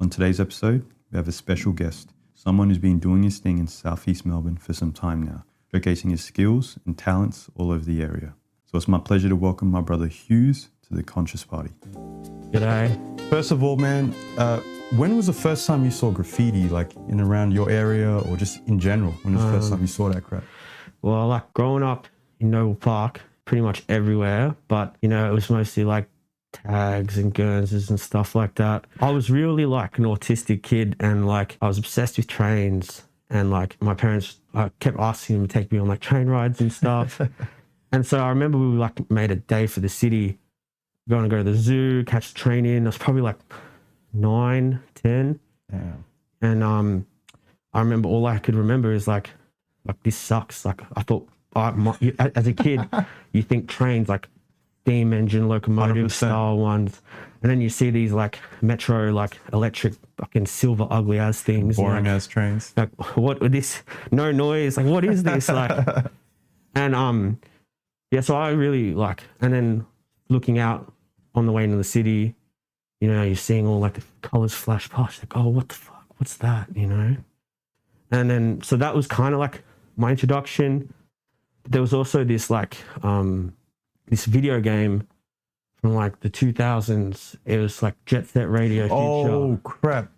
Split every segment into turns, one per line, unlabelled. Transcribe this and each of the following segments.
On today's episode, we have a special guest, someone who's been doing his thing in southeast Melbourne for some time now, showcasing his skills and talents all over the area. So it's my pleasure to welcome my brother Hews to the Conscious Party.
G'day.
First of all, man, when was the first time you saw graffiti, like in around your area or just in general? When was the first time you saw that crap?
Well, like growing up in Noble Park, pretty much everywhere, but you know, it was mostly like tags and Guernseys and stuff like that. I was really like an autistic kid and like I was obsessed with trains and like my parents kept asking them to take me on like train rides and stuff. And so I remember we like made a day for the city, going to go to the zoo, catch the train in. I was probably like 9, 10.
Damn.
And I remember all I could remember is like this sucks. Like I thought as a kid, you think trains like steam engine locomotive 100%. Style ones, and then you see these like metro like electric fucking silver ugly ass things,
boring
like,
ass trains.
Like what with this no noise? Like what is this? Like, and yeah. So I really like, and then looking out on the way into the city, you know, you're seeing all like the colors flash past. Like, oh, what the fuck? What's that? You know, and then so that was kind of like my introduction. There was also this like this video game from like the 2000s. It was like Jet Set Radio Future.
Oh crap!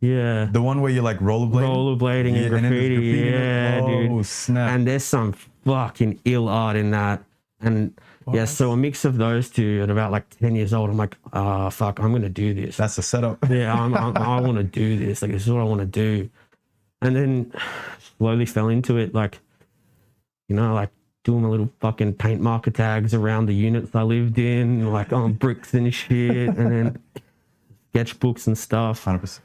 Yeah,
the one where you're like rollerblading
and graffiti. Yeah, dude.
Oh snap!
And there's some fucking ill art in that. And what? Yeah, so a mix of those two. At about like 10 years old, I'm like, fuck, I'm gonna do this.
That's the setup.
Yeah, I want to do this. Like, this is what I want to do. And then slowly fell into it. Like, you know, like doing my little fucking paint marker tags around the units I lived in, like on bricks and shit, and then sketchbooks and stuff.
100%.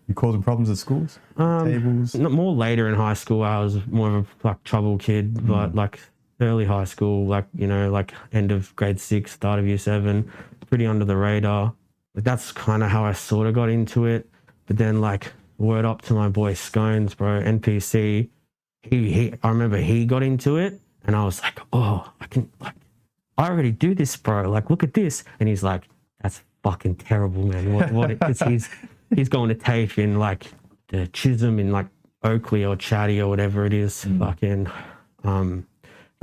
You causing problems at schools? Tables?
More later in high school, I was more of a like trouble kid, but like early high school, like, you know, like end of grade 6, start of year 7, pretty under the radar. Like that's kind of how I sort of got into it. But then like word up to my boy Scones, bro, NPC. I remember he got into it. And I was like, oh, I already do this, bro. Like, look at this. And he's like, that's fucking terrible, man. Because he's going to tape in like the Chisholm in like Oakley or Chatty or whatever it is, fucking the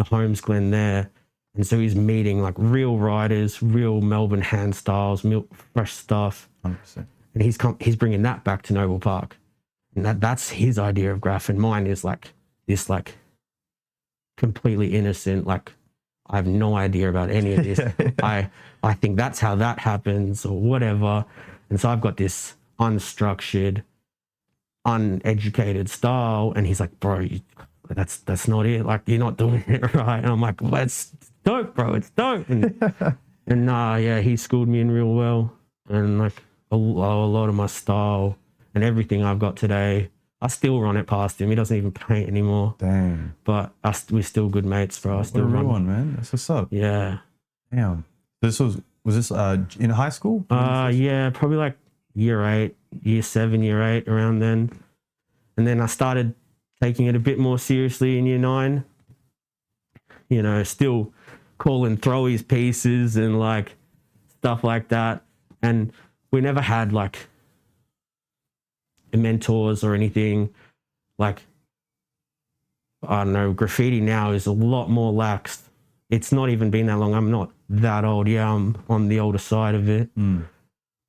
Holmes Glen there. And so he's meeting like real writers, real Melbourne hand styles, fresh stuff.
100%.
And he's bringing that back to Noble Park. And that's his idea of graph. And mine is like this like completely innocent, like I have no idea about any of this. I think that's how that happens or whatever. And so I've got this unstructured, uneducated style, and he's like, bro, that's not it. Like, you're not doing it right. And I'm like, well, it's dope, bro. It's dope. And yeah, he schooled me in real well. And like a lot of my style and everything I've got today, I still run it past him. He doesn't even paint anymore.
Damn.
But we're still good mates, bro. I still
what a
run
real one, man. That's what's up.
Yeah.
Damn. Was this in high school?
Yeah, probably like year 8, year 7, year 8, around then. And then I started taking it a bit more seriously in year 9. You know, still calling throwies pieces and like stuff like that. And we never had like mentors or anything. Like, I don't know, graffiti now is a lot more lax. It's not even been that long. I'm not that old. Yeah, I'm on the older side of it.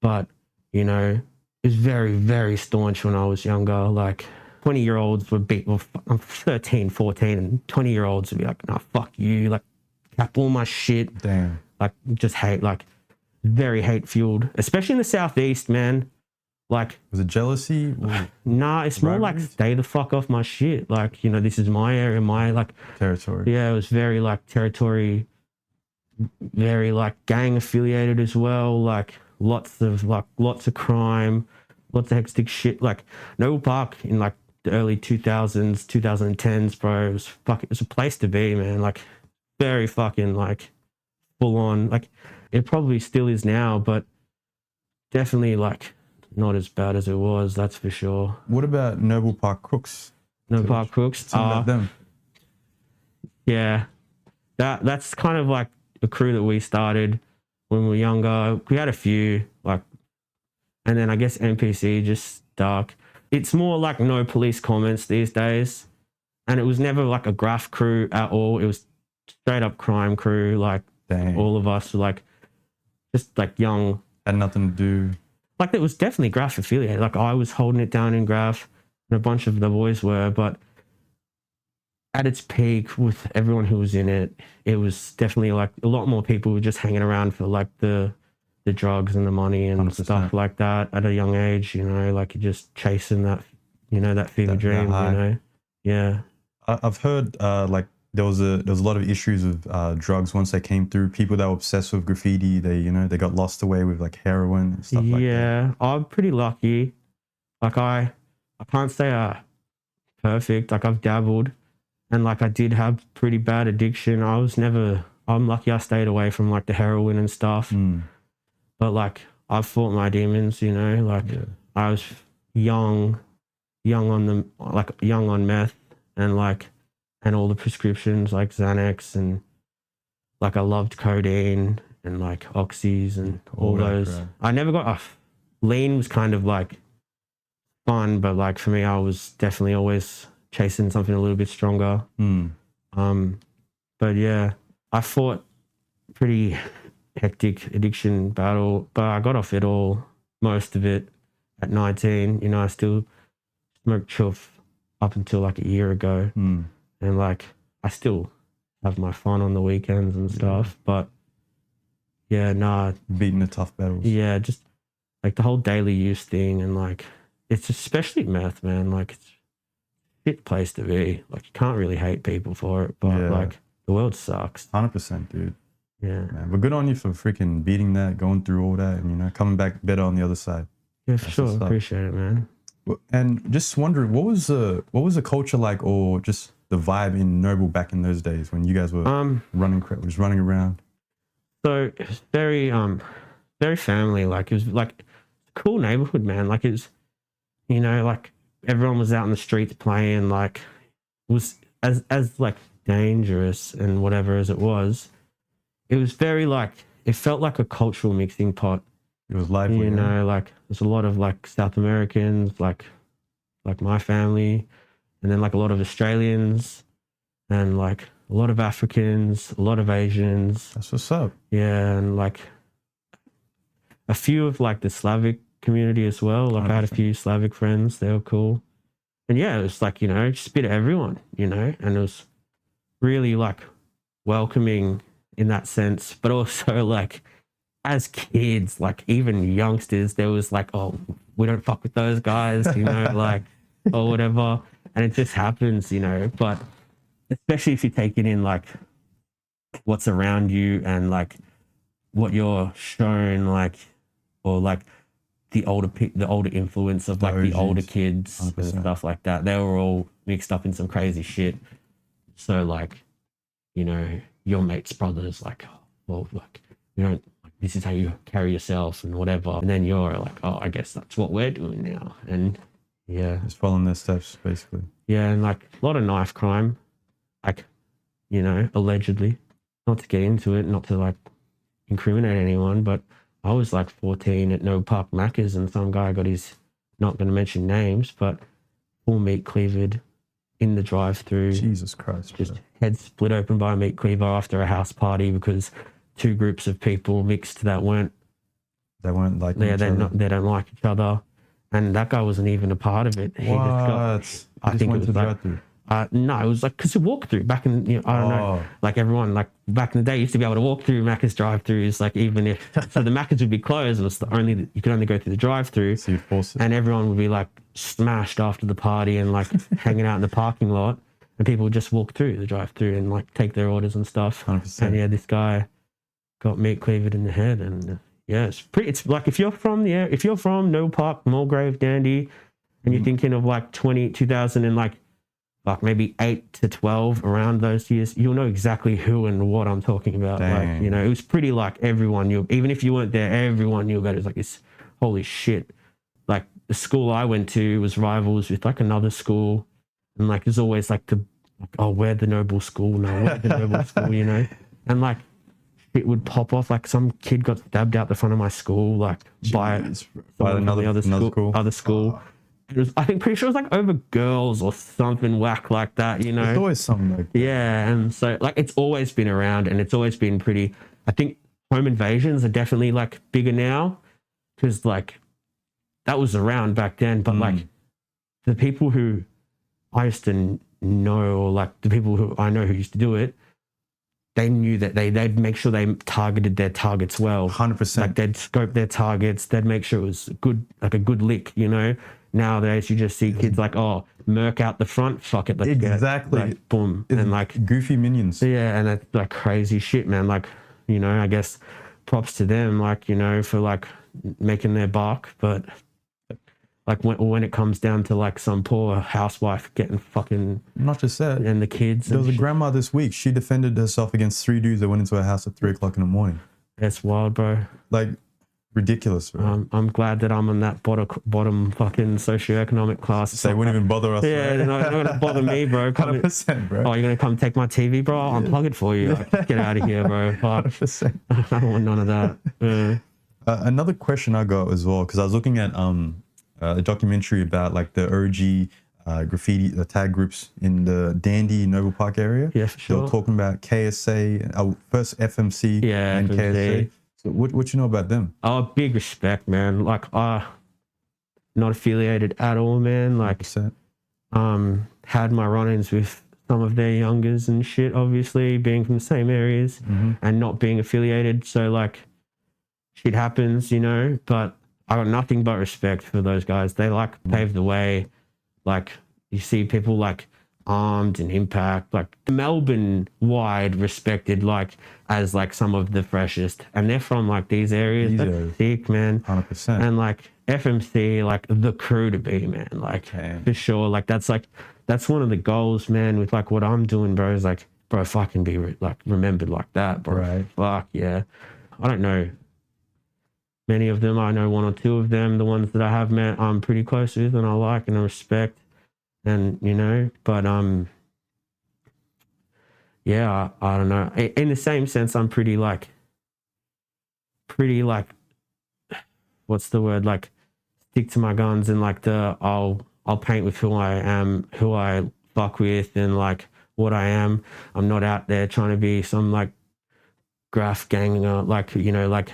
But, you know, it was very, very staunch when I was younger. Like 20-year-olds would be, well, I'm 13, 14, and 20-year-olds would be like, no, fuck you. Like, cap all my shit.
Damn.
Like, just hate, like, very hate-fueled, especially in the Southeast, man. Like,
was it jealousy?
Nah, it's more like stay the fuck off my shit. Like, you know, this is my area, my like
territory.
Yeah, it was very like territory, very like gang affiliated as well. Like lots of crime, lots of hectic shit. Like Noble Park in like the early 2000s, 2010s, bro. It was a place to be, man. Like very fucking like full on. Like it probably still is now, but definitely like not as bad as it was, that's for sure.
What about Noble Park Crooks?
Noble Park Crooks?
Tell me about them.
Yeah. That's kind of like a crew that we started when we were younger. We had a few, like, And then I guess NPC just stuck. It's more like no police comments these days. And it was never like a graph crew at all. It was straight up crime crew. Like all of us were like just like young.
Had nothing to do.
Like it was definitely graph affiliated. Like I was holding it down in graph and a bunch of the boys were, but at its peak with everyone who was in it, it was definitely like a lot more people were just hanging around for like the drugs and the money and
100%.
stuff like that at a young age, you know, like you're just chasing that, you know, that fever dream, you know. Yeah.
I've heard like there was a lot of issues with drugs once they came through. People that were obsessed with graffiti, they got lost away with like heroin and stuff like that.
Yeah, I'm pretty lucky. Like I can't say perfect. Like I've dabbled, and like I did have pretty bad addiction. I'm lucky I stayed away from like the heroin and stuff. But like I've fought my demons, you know. Like I was young on meth and all the prescriptions like Xanax, and like I loved codeine and like oxys and all those.
Crap.
I never got off. Lean was kind of like fun, but like for me, I was definitely always chasing something a little bit stronger. But yeah, I fought pretty hectic addiction battle, but I got off it all, most of it at 19. You know, I still smoked chuff up until like a year ago. And like I still have my fun on the weekends and stuff, but yeah, nah.
Beating the tough battles.
Yeah, just like the whole daily use thing, and like it's especially meth, man. Like it's a shit place to be. Like you can't really hate people for it, but like the world sucks.
100%, dude.
Yeah,
man. But good on you for freaking beating that, going through all that, and you know, coming back better on the other side.
Yeah, for sure. Appreciate it, man.
And just wondering, what was the culture like, or just the vibe in Noble back in those days when you guys were running around?
So it was very family. Like it was like a cool neighborhood, man. Like it was, you know, like everyone was out in the streets playing. Like it was as like dangerous and whatever as it was. It was very like, it felt like a cultural mixing pot.
It was lively,
you know, like there's a lot of like South Americans, like my family, and then like a lot of Australians, and like a lot of Africans, a lot of Asians.
That's what's up.
Yeah, and like a few of like the Slavic community as well. Like 100%. I had a few Slavic friends, they were cool. And yeah, it was like, you know, just a bit of everyone, you know, and it was really like welcoming in that sense, but also like as kids, like even youngsters, there was like, oh, we don't fuck with those guys, you know, like, or whatever. And it just happens, you know, but especially if you take it in like what's around you and like what you're shown, like, or like the older influence of like the older kids 100%. And stuff like that. They were all mixed up in some crazy shit. So like, you know, your mate's brother's like, oh, well, like, you don't, this is how you carry yourself and whatever. And then you're like, oh, I guess that's what we're doing now. And yeah.
Just following their steps, basically.
Yeah, and like a lot of knife crime, like, you know, allegedly. Not to get into it, not to like incriminate anyone, but I was like 14 at Noble Park Macca's and some guy got his, not going to mention names, but full meat cleavered in the drive-through.
Jesus Christ.
Just head split open by a meat cleaver after a house party because two groups of people mixed that weren't
like
they don't like each other, and that guy wasn't even a part of it.
I think it was like,
no, it was like because you walk through back in, you know, I don't know, like everyone like back in the day used to be able to walk through Macca's drive-throughs, like even if so the Macca's would be closed, it was you could only go through the drive-through,
so you'd force it.
And everyone would be like smashed after the party and like hanging out in the parking lot, and people would just walk through the drive-through and like take their orders and stuff.
100%.
And yeah, this guy got meat cleavered in the head, and yeah, it's like if you're from Noble Park, Mulgrave, Dandy, and you're thinking of like 2000 and like maybe 8 to 12 around those years, you'll know exactly who and what I'm talking about.
Dang.
Like, you know, it was pretty like everyone knew, even if you weren't there, everyone knew about it. It was like this, holy shit. Like the school I went to was rivals with like another school, and like there's always like we're the Noble school, no, we're the Noble school, you know, and like shit would pop off. Like some kid got stabbed out the front of my school, like by
another
other school. It was, I think, pretty sure it was like over girls or something whack like that, you know.
There's always something like that.
Yeah, and so like it's always been around, and it's always been pretty. I think home invasions are definitely like bigger now, because like that was around back then, but like the people who I used to know, or like the people who I know who used to do it, they knew that they'd make sure they targeted their targets well.
100%.
Like they'd scope their targets, they'd make sure it was good, like a good lick, you know. Nowadays you just see kids like, oh, Merc out the front, fuck it, let's
exactly.
Get, like, boom,
it's
and like
goofy minions.
Yeah, and it's like crazy shit, man. Like, you know, I guess props to them, like, you know, for like making their buck, but like when it comes down to like some poor housewife getting fucking,
not just that,
and the kids.
There was a grandma this week. She defended herself against 3 dudes that went into her house at 3 o'clock in the morning.
That's wild, bro.
Like, ridiculous, bro.
I'm glad that I'm in that bottom fucking socioeconomic class.
So they wouldn't even bother us.
Yeah, they're not gonna bother me, bro.
100%, bro.
Oh, you're gonna come take my TV, bro? I'll unplug it for you. Like, get out of here, bro.
100%.
I don't want none of that. Yeah.
Another question I got as well, because I was looking at a documentary about like the OG graffiti tag groups in the Dandenong Noble Park area.
Yeah, for sure.
They were talking about KSA, first FMC and KSA. So what you know about them?
Oh, big respect, man. Like, not affiliated at all, man. Like,
100%.
Had my run-ins with some of their youngers and shit, obviously, being from the same areas and not being affiliated. So, like, shit happens, you know, but I got nothing but respect for those guys. They, like, paved the way. Like, you see people, like, Armed and Impact, like Melbourne wide respected, like as like some of the freshest, and they're from like these areas. That's sick, man.
100%.
And like FMC, like the crew to be, man. Like for sure, like that's one of the goals, man. With like what I'm doing, bro, is like, bro, if I can be like remembered like that, bro.
Right.
Fuck yeah. I don't know many of them. I know 1 or 2 of them. The ones that I have met, I'm pretty close with, and I like and I respect. And, you know, but, yeah, I don't know. In the same sense, I'm pretty like, what's the word? Like, stick to my guns and like I'll paint with who I am, who I fuck with, and like what I am. I'm not out there trying to be some like graph ganger, like, you know, like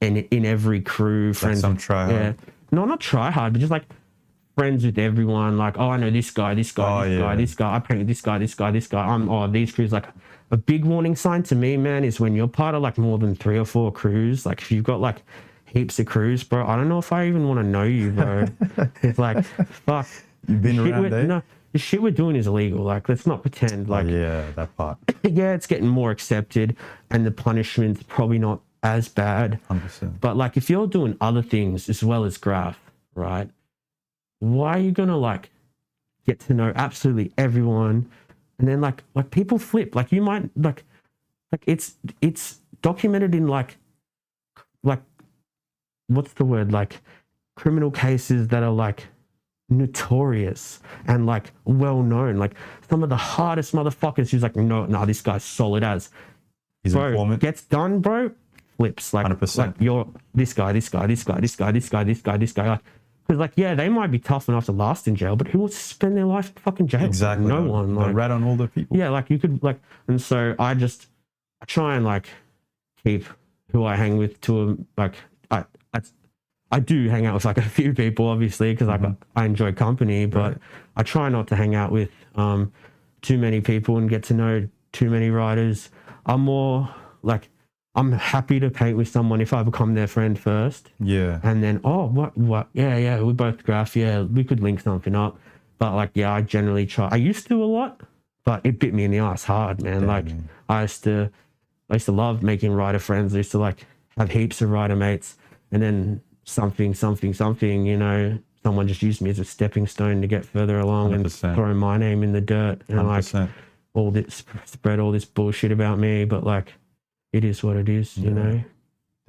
in every crew, friends.
Like some try hard.
Yeah. No, not try hard, but just like, friends with everyone, like, oh, I know this guy, this guy, this guy, I paint with this guy. These crews. Like, a big warning sign to me, man, is when you're part of like more than 3 or 4 crews. Like, if you've got like heaps of crews, bro, I don't know if I even want to know you, bro. It's like, fuck.
You've been around, eh?
No, the shit we're doing is illegal. Like, let's not pretend. Like,
yeah, that part.
Yeah, it's getting more accepted, and the punishment's probably not as bad.
100%.
But like, if you're doing other things as well as graph, right? Why are you gonna like get to know absolutely everyone, and then like people flip? Like, you might like it's documented in like what's the word, like criminal cases that are like notorious and like well known. Like some of the hardest motherfuckers who's like, no, this guy's solid as.
He's
bro,
an informant.
Gets done, bro. Flips like
100%.
Like you're this guy. Like, because, like, yeah, they might be tough enough to last in jail, but who wants to spend their life in fucking jail?
Exactly.
No one.
Like,
Like,
rat on all the people.
yeah, like, you could, like, and so I try and, like, keep who I hang with to, like, I do hang out with, like, a few people, obviously, because, like, I enjoy company, but I try not to hang out with too many people and get to know too many writers. I'm more, like, I'm happy to paint with someone if I become their friend first.
Yeah.
And then, oh, what? Yeah, we both graph. Yeah, we could link something up. But like, yeah, I generally try. I used to a lot, but it bit me in the ass hard, man. Like, I used to love making writer friends. I used to like have heaps of writer mates, and then something, you know, someone just used me as a stepping stone to get further along
100%.
and throw my name in the dirt and
100%.
like all this spread all this bullshit about me. But like, it is what it is, you know.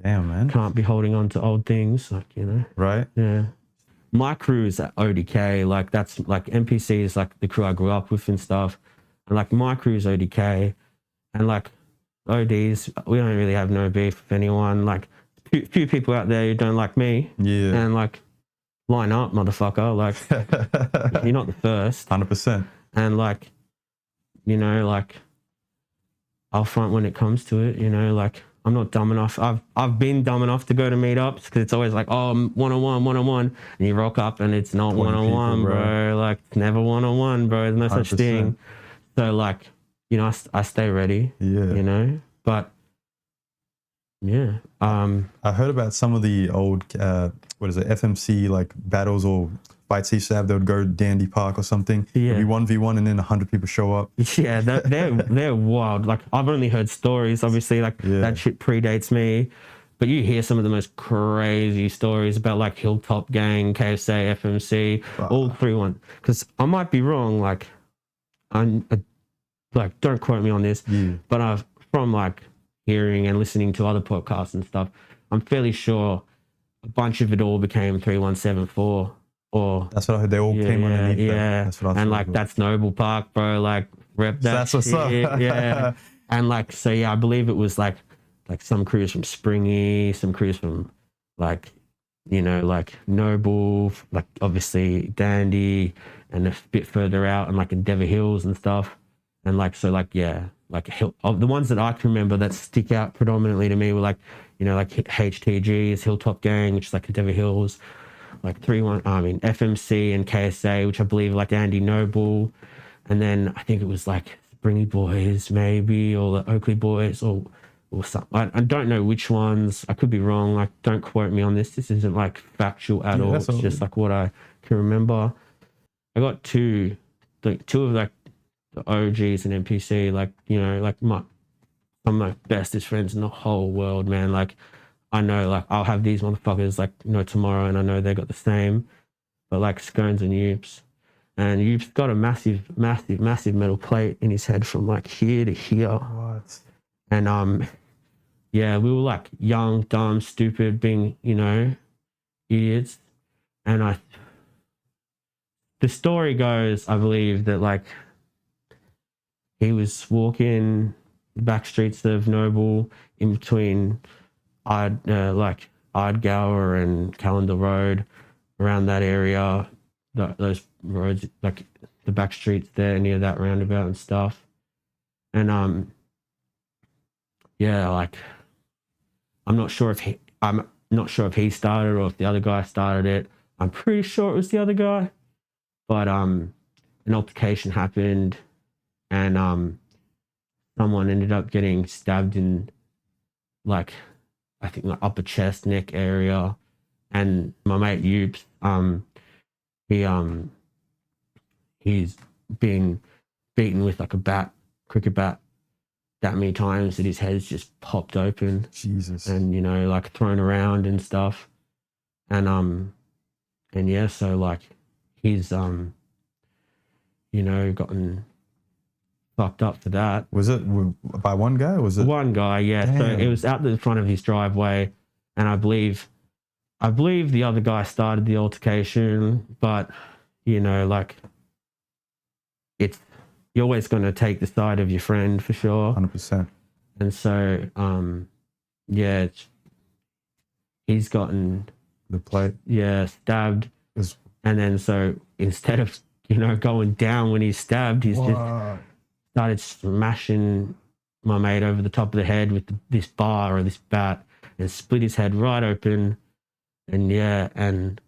Damn, man.
Can't be holding on to old things, like, you know.
Right.
Yeah. My crew is at ODK, like that's like NPC is like the crew I grew up with and stuff. And like my crew is ODK, and like ODs, we don't really have no beef with anyone. Like, few people out there who don't like me.
Yeah.
And like, line up, motherfucker. Like, you're not the first.
100%.
And like, you know, like, I'll front when it comes to it. You know, like, I'm not dumb enough. I've been dumb enough to go to meetups because it's always like, oh, I'm one-on-one, and you rock up and it's not
20
one-on-one,
people,
bro. Like, it's never one-on-one, bro. There's no such
100%.
thing. So like, you know, I stay ready.
Yeah.
You know, but yeah.
I heard about some of the old, FMC like battles or fights he used to have. They would go to Dandy Park or something.
Yeah.
It'd be 1v1 and then 100 people show up.
Yeah, they're wild. Like, I've only heard stories. Obviously, like, that shit predates me. But you hear some of the most crazy stories about like Hilltop Gang, KSA, FMC, all 3-1. Because I might be wrong. Like, like, don't quote me on this.
Yeah.
But I've from like hearing and listening to other podcasts and stuff, I'm fairly sure a bunch of it all became 3174. Or
that's what I heard. They all came underneath that.
Yeah,
That's what I
and like that's Noble Park, bro. Like, rep that.
That's what's up.
Yeah, and like, so yeah, I believe it was like some crews from Springy, some crews from like, you know, like Noble, like obviously Dandy, and a bit further out and like Endeavour Hills and stuff, and like, so like, yeah, like the ones that I can remember that stick out predominantly to me were like, you know, like HTG's Hilltop Gang, which is like Endeavour Hills. Like FMC and KSA, which I believe like Andy Noble, and then I think it was like Springy Boys maybe, or the Oakley Boys, or something. I don't know which ones. I could be wrong. Like, don't quote me on this. This isn't like factual at all. It's just like what I can remember. I got two of like the OGs and NPC. Like, you know, like some of my bestest friends in the whole world, man. Like, I know, like, I'll have these motherfuckers, like, you know, tomorrow, and I know they got the same. But, like, Scones and Youps. And Youps got a massive metal plate in his head from, like, here to here.
What?
And, yeah, we were, like, young, dumb, stupid, being, you know, idiots. And the story goes, I believe, that, like, he was walking the back streets of Noble in between like Ardgour and Callender Road, around that area, those roads, like the back streets there near that roundabout and stuff. And yeah, like I'm not sure if he started or if the other guy started it. I'm pretty sure it was the other guy, but an altercation happened, and someone ended up getting stabbed in, like, I think like upper chest, neck area, and my mate Youps, he's been beaten with like a cricket bat, that many times that his head's just popped open.
Jesus.
And, you know, like thrown around and stuff, and yeah, so like he's you know, gotten fucked up for that.
Was it by one guy? Or was it
one guy? Yeah.
Damn.
So it was out the front of his driveway, and I believe the other guy started the altercation, but, you know, like, you're always going to take the side of your friend for sure.
100%.
And so yeah, he's gotten
the plate.
Yeah, stabbed. And then so instead of, you know, going down when he's stabbed, he's just started smashing my mate over the top of the head with this bar or this bat, and split his head right open. And yeah, and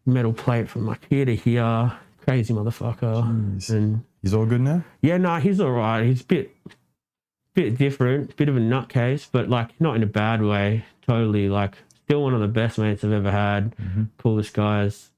metal plate from like here to here. Crazy motherfucker.
Jeez.
And
he's all good now?
Yeah, no, he's all right. He's a bit different, bit of a nutcase, but like not in a bad way. Totally, like, still one of the best mates I've ever had.
Mm-hmm.
Coolest guys.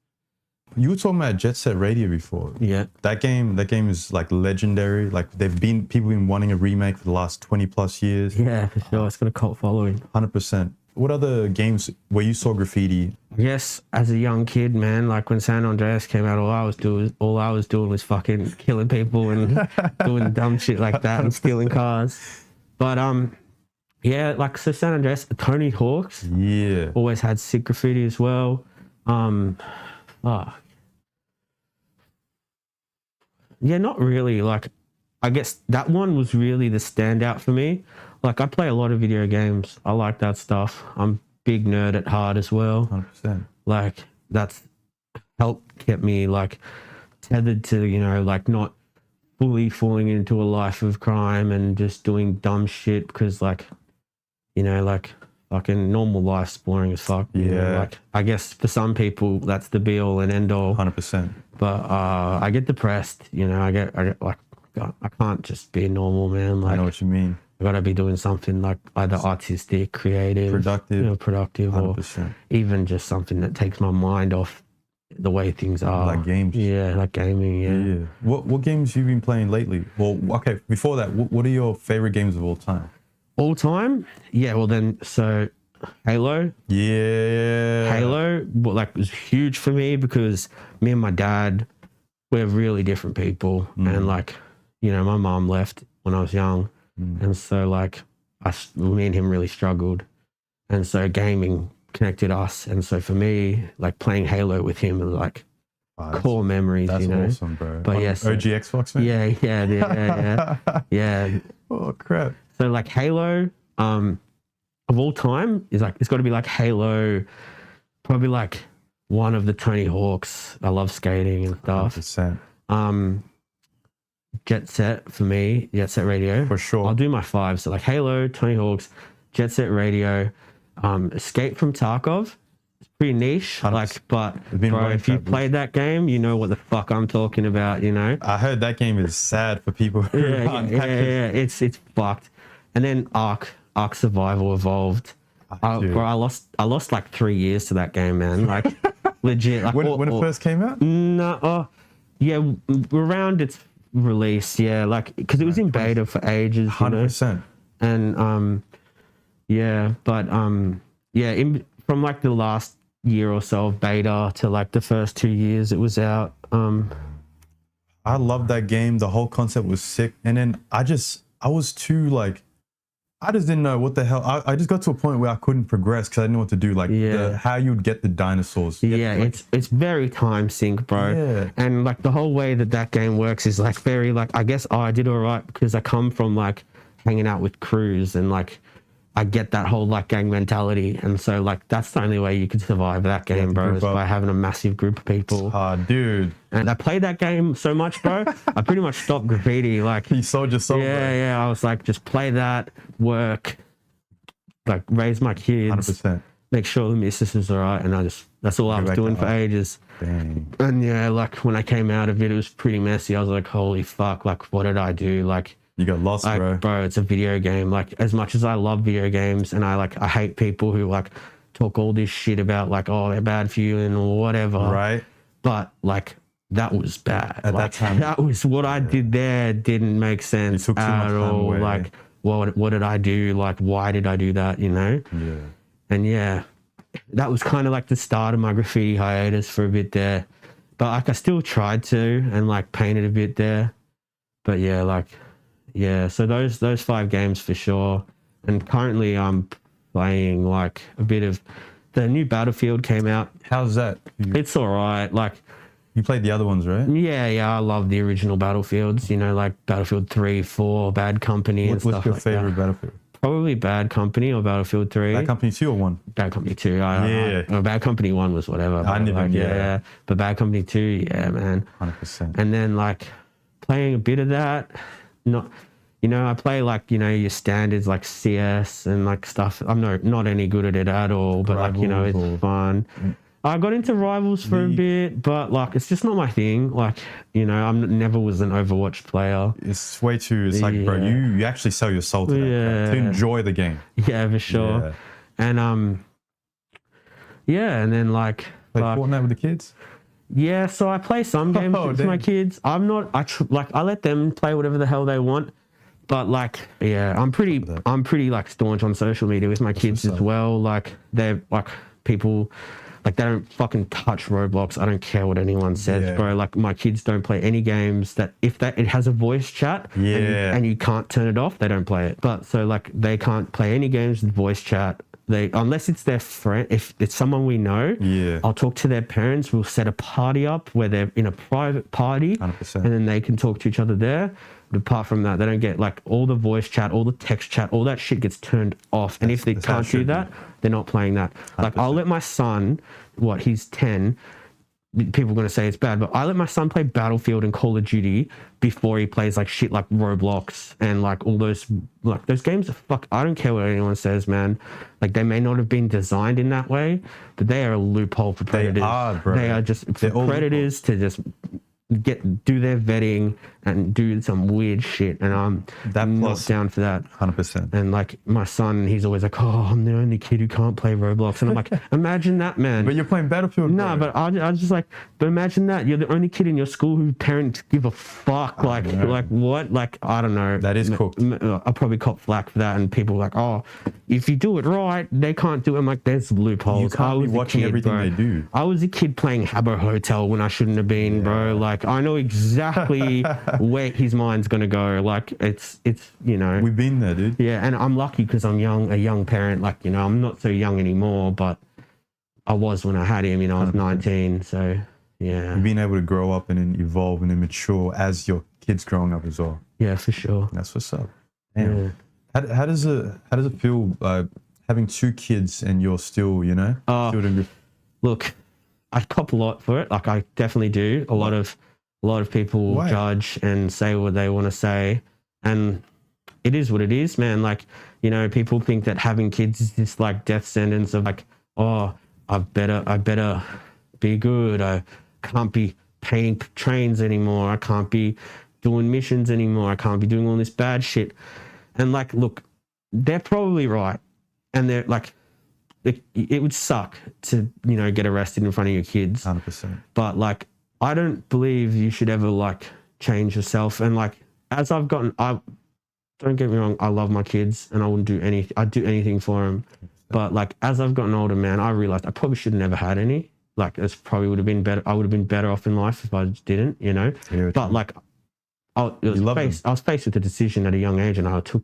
You were talking about Jet Set Radio before.
Yeah.
That game is like legendary. Like, people been wanting a remake for the last 20 plus years.
Yeah, for sure. It's got a cult following.
100%. What other games where you saw graffiti?
Yes, as a young kid, man, like when San Andreas came out, all I was doing was fucking killing people and doing dumb shit like that and stealing cars. But yeah, like, so San Andreas, Tony Hawk's,
yeah,
always had sick graffiti as well. Yeah, not really. Like, I guess that one was really the standout for me. Like, I play a lot of video games. I like that stuff. I'm big nerd at heart as well.
100%.
Like, that's helped kept me like tethered to, you know, like not fully falling into a life of crime and just doing dumb shit because, like, you know, like fucking normal life's boring as fuck. You know? Like, I guess for some people that's the be all and end all.
100%.
But I get depressed, you know. I get like, God, I can't just be normal, man. Like,
I know what you mean.
I gotta be doing something like either artistic, creative,
Productive,
you know, productive,
100%.
or even just something that takes my mind off the way things are.
Like games.
Yeah, like gaming. Yeah.
What games you been playing lately? Well, okay. Before that, what are your favorite games of all time?
All time? Yeah. Well, then, so Halo.
Yeah.
Halo, like, was huge for me because me and my dad, we're really different people, and like, you know, my mom left when I was young, and so like, me and him really struggled, and so gaming connected us, and so for me, like playing Halo with him was like core memories.
That's
you know?
awesome, bro.
But yes,
OG Xbox, man.
Yeah.
Oh crap.
So like Halo, of all time is like, it's got to be like Halo, probably like one of the Tony Hawks. I love skating and stuff.
100%.
Jet Set for me, Jet Set Radio.
For sure.
I'll do my five. So like Halo, Tony Hawks, Jet Set Radio, Escape from Tarkov. It's pretty niche.
100%.
Like, but bro, if you played that game, you know what the fuck I'm talking about, you know?
I heard that game is sad for people who aren't
yeah. It's fucked. And then Ark Survival Evolved. Bro, I lost like 3 years to that game, man. Like, legit. Like,
when it first came out?
No, yeah, around its release, yeah, like, because it was in beta for ages.
100%.
And yeah, but yeah, from like the last year or so of beta to like the first 2 years it was out.
I loved that game. The whole concept was sick, and then I was too like, I just didn't know what the hell. I just got to a point where I couldn't progress because I didn't know what to do. Like, how you'd get the dinosaurs.
It's very time sync, bro.
Yeah.
And like the whole way that game works is like very like, I guess I did all right because I come from like hanging out with crews, and like I get that whole like gang mentality, and so like that's the only way you could survive that game, bro, is by having a massive group of people.
Dude.
And I played that game so much, bro. I pretty much stopped graffiti. Like,
you sold your soul.
Yeah. I was like, just play that, work, like raise my kids,
100%.
make sure the missus is all right, and that's all I was doing for ages.
Dang.
And yeah, like when I came out of it, it was pretty messy. I was like, holy fuck, like what did I do? Like,
you got lost,
like, bro, it's a video game. Like, as much as I love video games, and I hate people who like talk all this shit about like, oh, they're bad for you and whatever.
Right.
But like, that was bad.
At
like,
that time,
that was what I did there. Didn't make sense at all.
Away.
Like, what did I do? Like, why did I do that? You know?
Yeah.
And yeah, that was kind of like the start of my graffiti hiatus for a bit there. But like, I still tried to and like painted a bit there. But yeah, like, yeah. So those 5 games for sure. And currently I'm playing like a bit of the new Battlefield came out.
How's that?
It's all right. Like,
you played the other ones, right?
Yeah. I love the original Battlefields, you know, like Battlefield 3, 4, Bad Company and stuff like that.
What's your favorite Battlefield?
Probably Bad Company or Battlefield 3.
Bad Company 2 or 1?
Bad Company 2. Bad Company 1 was whatever. But Bad Company 2, yeah, man.
100%.
And then like playing a bit of that, not, you know, I play like, you know, your standards like CS and like stuff. I'm not any good at it at all, but Rivals, like, you know, it's fun. I got into Rivals for a bit, but like, it's just not my thing. Like, you know, I never was an Overwatch player.
It's way too, it's like, bro, you actually sell your soul to that to enjoy the game.
Yeah, for sure. Yeah. And and then like
play Fortnite with the kids.
Yeah, so I play some games with my kids. I let them play whatever the hell they want. But like, yeah, I'm pretty like staunch on social media with my kids as well. Like, they're like people. Like, they don't fucking touch Roblox. I don't care what anyone says, bro. Like, my kids don't play any games that if it has a voice chat and you can't turn it off, they don't play it. But so like, they can't play any games with voice chat They, unless it's their friend, if it's someone we know, I'll talk to their parents. We'll set a party up where they're in a private party,
100%.
and then they can talk to each other there. But apart from that, they don't get like all the voice chat, all the text chat, all that shit gets turned off. And if they can't do that, they're not playing that. 100%. Like I'll let my son, he's 10. People are going to say it's bad, but I let my son play Battlefield and Call of Duty before he plays like shit like Roblox and like all those games. I don't care what anyone says, man. Like they may not have been designed in that way, but they are a loophole for predators.
They are, bro.
They are just for predators to just do their vetting and do some weird shit, and I'm not down for that.
100%.
And like my son, he's always like, "Oh, I'm the only kid who can't play Roblox," and I'm like, "Imagine that, man."
But you're playing Battlefield.
No, but I was just like, but imagine that you're the only kid in your school who parents give a fuck. Like what? Like I don't know.
That is cooked.
I'll probably cop flack for that, and people are like, "Oh, if you do it right, they can't do it." I'm like, "There's loopholes."
You can't be watching everything they do.
I was a kid playing Habbo Hotel when I shouldn't have been, bro. Like I know exactly where his mind's gonna go. Like it's
we've been there, dude.
Yeah, and I'm lucky because I'm a young parent. Like I'm not so young anymore, but I was when I had him. I was 19. So yeah,
you've been able to grow up and then evolve and then mature as your kids growing up as well.
Yeah, for sure.
That's what's up. Damn. Yeah. How does it feel having two kids and you're still still doing good?
Look, I cop a lot for it. Like I definitely do. A lot of people judge and say what they want to say, and it is what it is, man. Like, people think that having kids is this like death sentence of like, oh, I better be good. I can't be paying trains anymore. I can't be doing missions anymore. I can't be doing all this bad shit. And like, look, they're probably right. And they're like, it would suck to, get arrested in front of your kids.
100%.
But like, I don't believe you should ever like change yourself. And like, as I've gotten, don't get me wrong, I love my kids and I wouldn't do anything. I'd do anything for them. But like, as I've gotten older, man, I realized I probably should have never had any. Like, it probably would have been better. I would have been better off in life if I just didn't,
Yeah,
but like, I was faced with a decision at a young age, and I took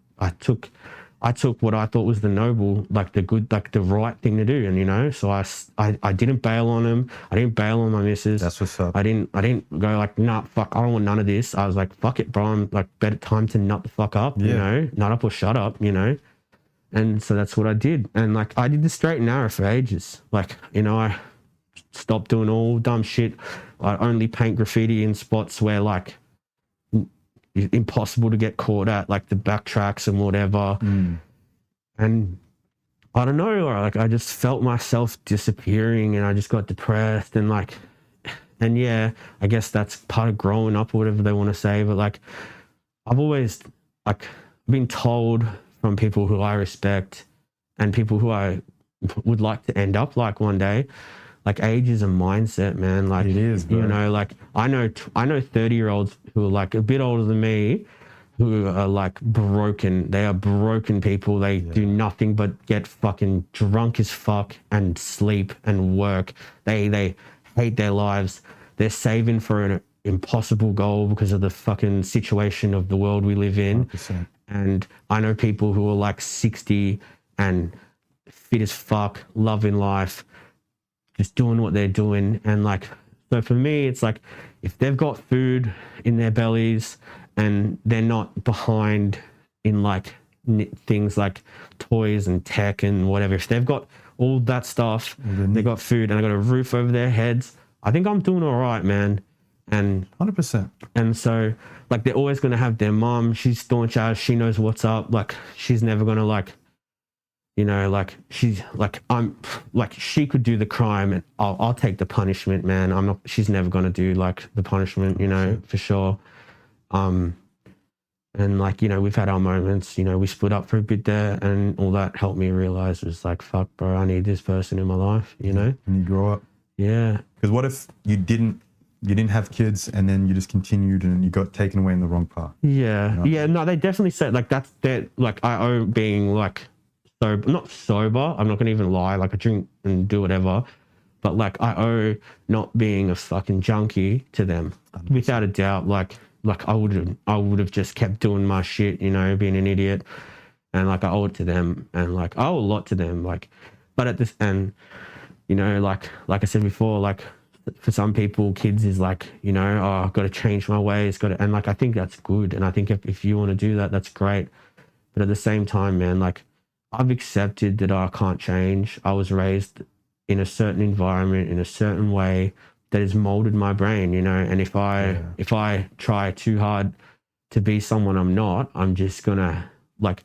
what I thought was the noble, like the good, like the right thing to do. And, so I didn't bail on him. I didn't bail on my missus.
That's what's up.
I didn't go like, nah, fuck, I don't want none of this. I was like, fuck it, bro. I'm like, better time to nut the fuck up, nut up or shut up, And so that's what I did. And like, I did the straight and narrow for ages. Like, I stopped doing all dumb shit. I only paint graffiti in spots where like, impossible to get caught at, like the backtracks and whatever. And I don't know, like I just felt myself disappearing, and I just got depressed, and like, and yeah, I guess that's part of growing up or whatever they want to say. But like, I've always like been told from people who I respect and people who I would like to end up like one day, like age is a mindset, man. Like
it is, bro.
Like I know 30-year-olds who are like a bit older than me, who are like broken. They are broken people. They do nothing but get fucking drunk as fuck and sleep and work. They hate their lives. They're saving for an impossible goal because of the fucking situation of the world we live in.
100%.
And I know people who are like 60 and fit as fuck, loving life, just doing what they're doing. And like, so for me, it's like, if they've got food in their bellies and they're not behind in like things like toys and tech and whatever, if they've got all that stuff, they've got food and they've got a roof over their heads, I think I'm doing all right, man. And
100%.
And so like, they're always going to have their mom. She's staunch as, she knows what's up. Like, she's never going to like, like she's like, I'm like, she could do the crime and I'll take the punishment, man. She's never going to do like the punishment, for sure. And like, we've had our moments, we split up for a bit there, and all that helped me realize was like, fuck, bro, I need this person in my life,
And you grow up.
Yeah.
Because what if you didn't have kids and then you just continued and you got taken away in the wrong path?
Yeah. Yeah. No, they definitely said like that's that. Like I owe being like, not sober, I'm not gonna even lie, like I drink and do whatever, but like I owe not being a fucking junkie to them. 100%. Without a doubt. Like I would have just kept doing my shit, being an idiot. and like I owe it to them, and like I owe a lot to them, like, but at this, and you know, like I said before, like for some people, kids is like, you know, oh, I've got to change my ways, and like I think that's good, and I think if you want to do that, that's great, but at the same time, man, like I've accepted that I can't change. I was raised in a certain environment in a certain way that has molded my brain, you know, and if I try too hard to be someone I'm not, I'm just gonna like,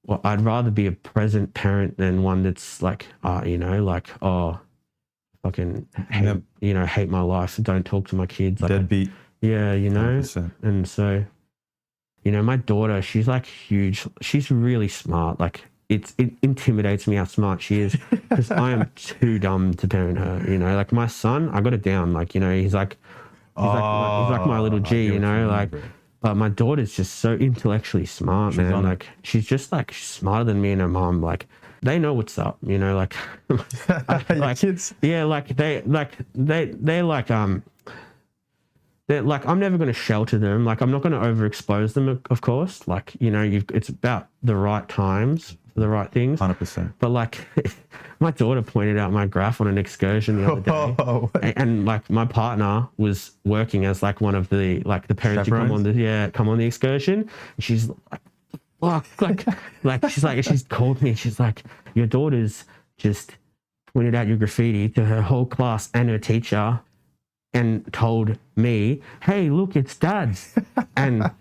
well, I'd rather be a present parent than one that's like, you know, like, oh, fucking hate, you know, hate my life, don't talk to my kids, like,
deadbeat.
Yeah, you know.
100%.
And so, you know, my daughter, she's like huge, she's really smart, like it intimidates me how smart she is, because I am too dumb to parent her, you know. Like my son, I got it down, like, you know, he's like my little G, you know, like, but my daughter's just so intellectually smart, man. Like she's just like smarter than me and her mom. Like they know what's up, you know, like, like
kids.
Yeah, like they're like, I'm never going to shelter them. Like, I'm not going to overexpose them, of course. Like, you know, it's about the right times for the right things.
100%.
But like, my daughter pointed out my graph on an excursion the other day, and like my partner was working as like one of the like the parents who come on the excursion. And she's like, fuck, like she's called me. She's like, your daughter's just pointed out your graffiti to her whole class and her teacher, and told me, hey, look, it's Dad's. And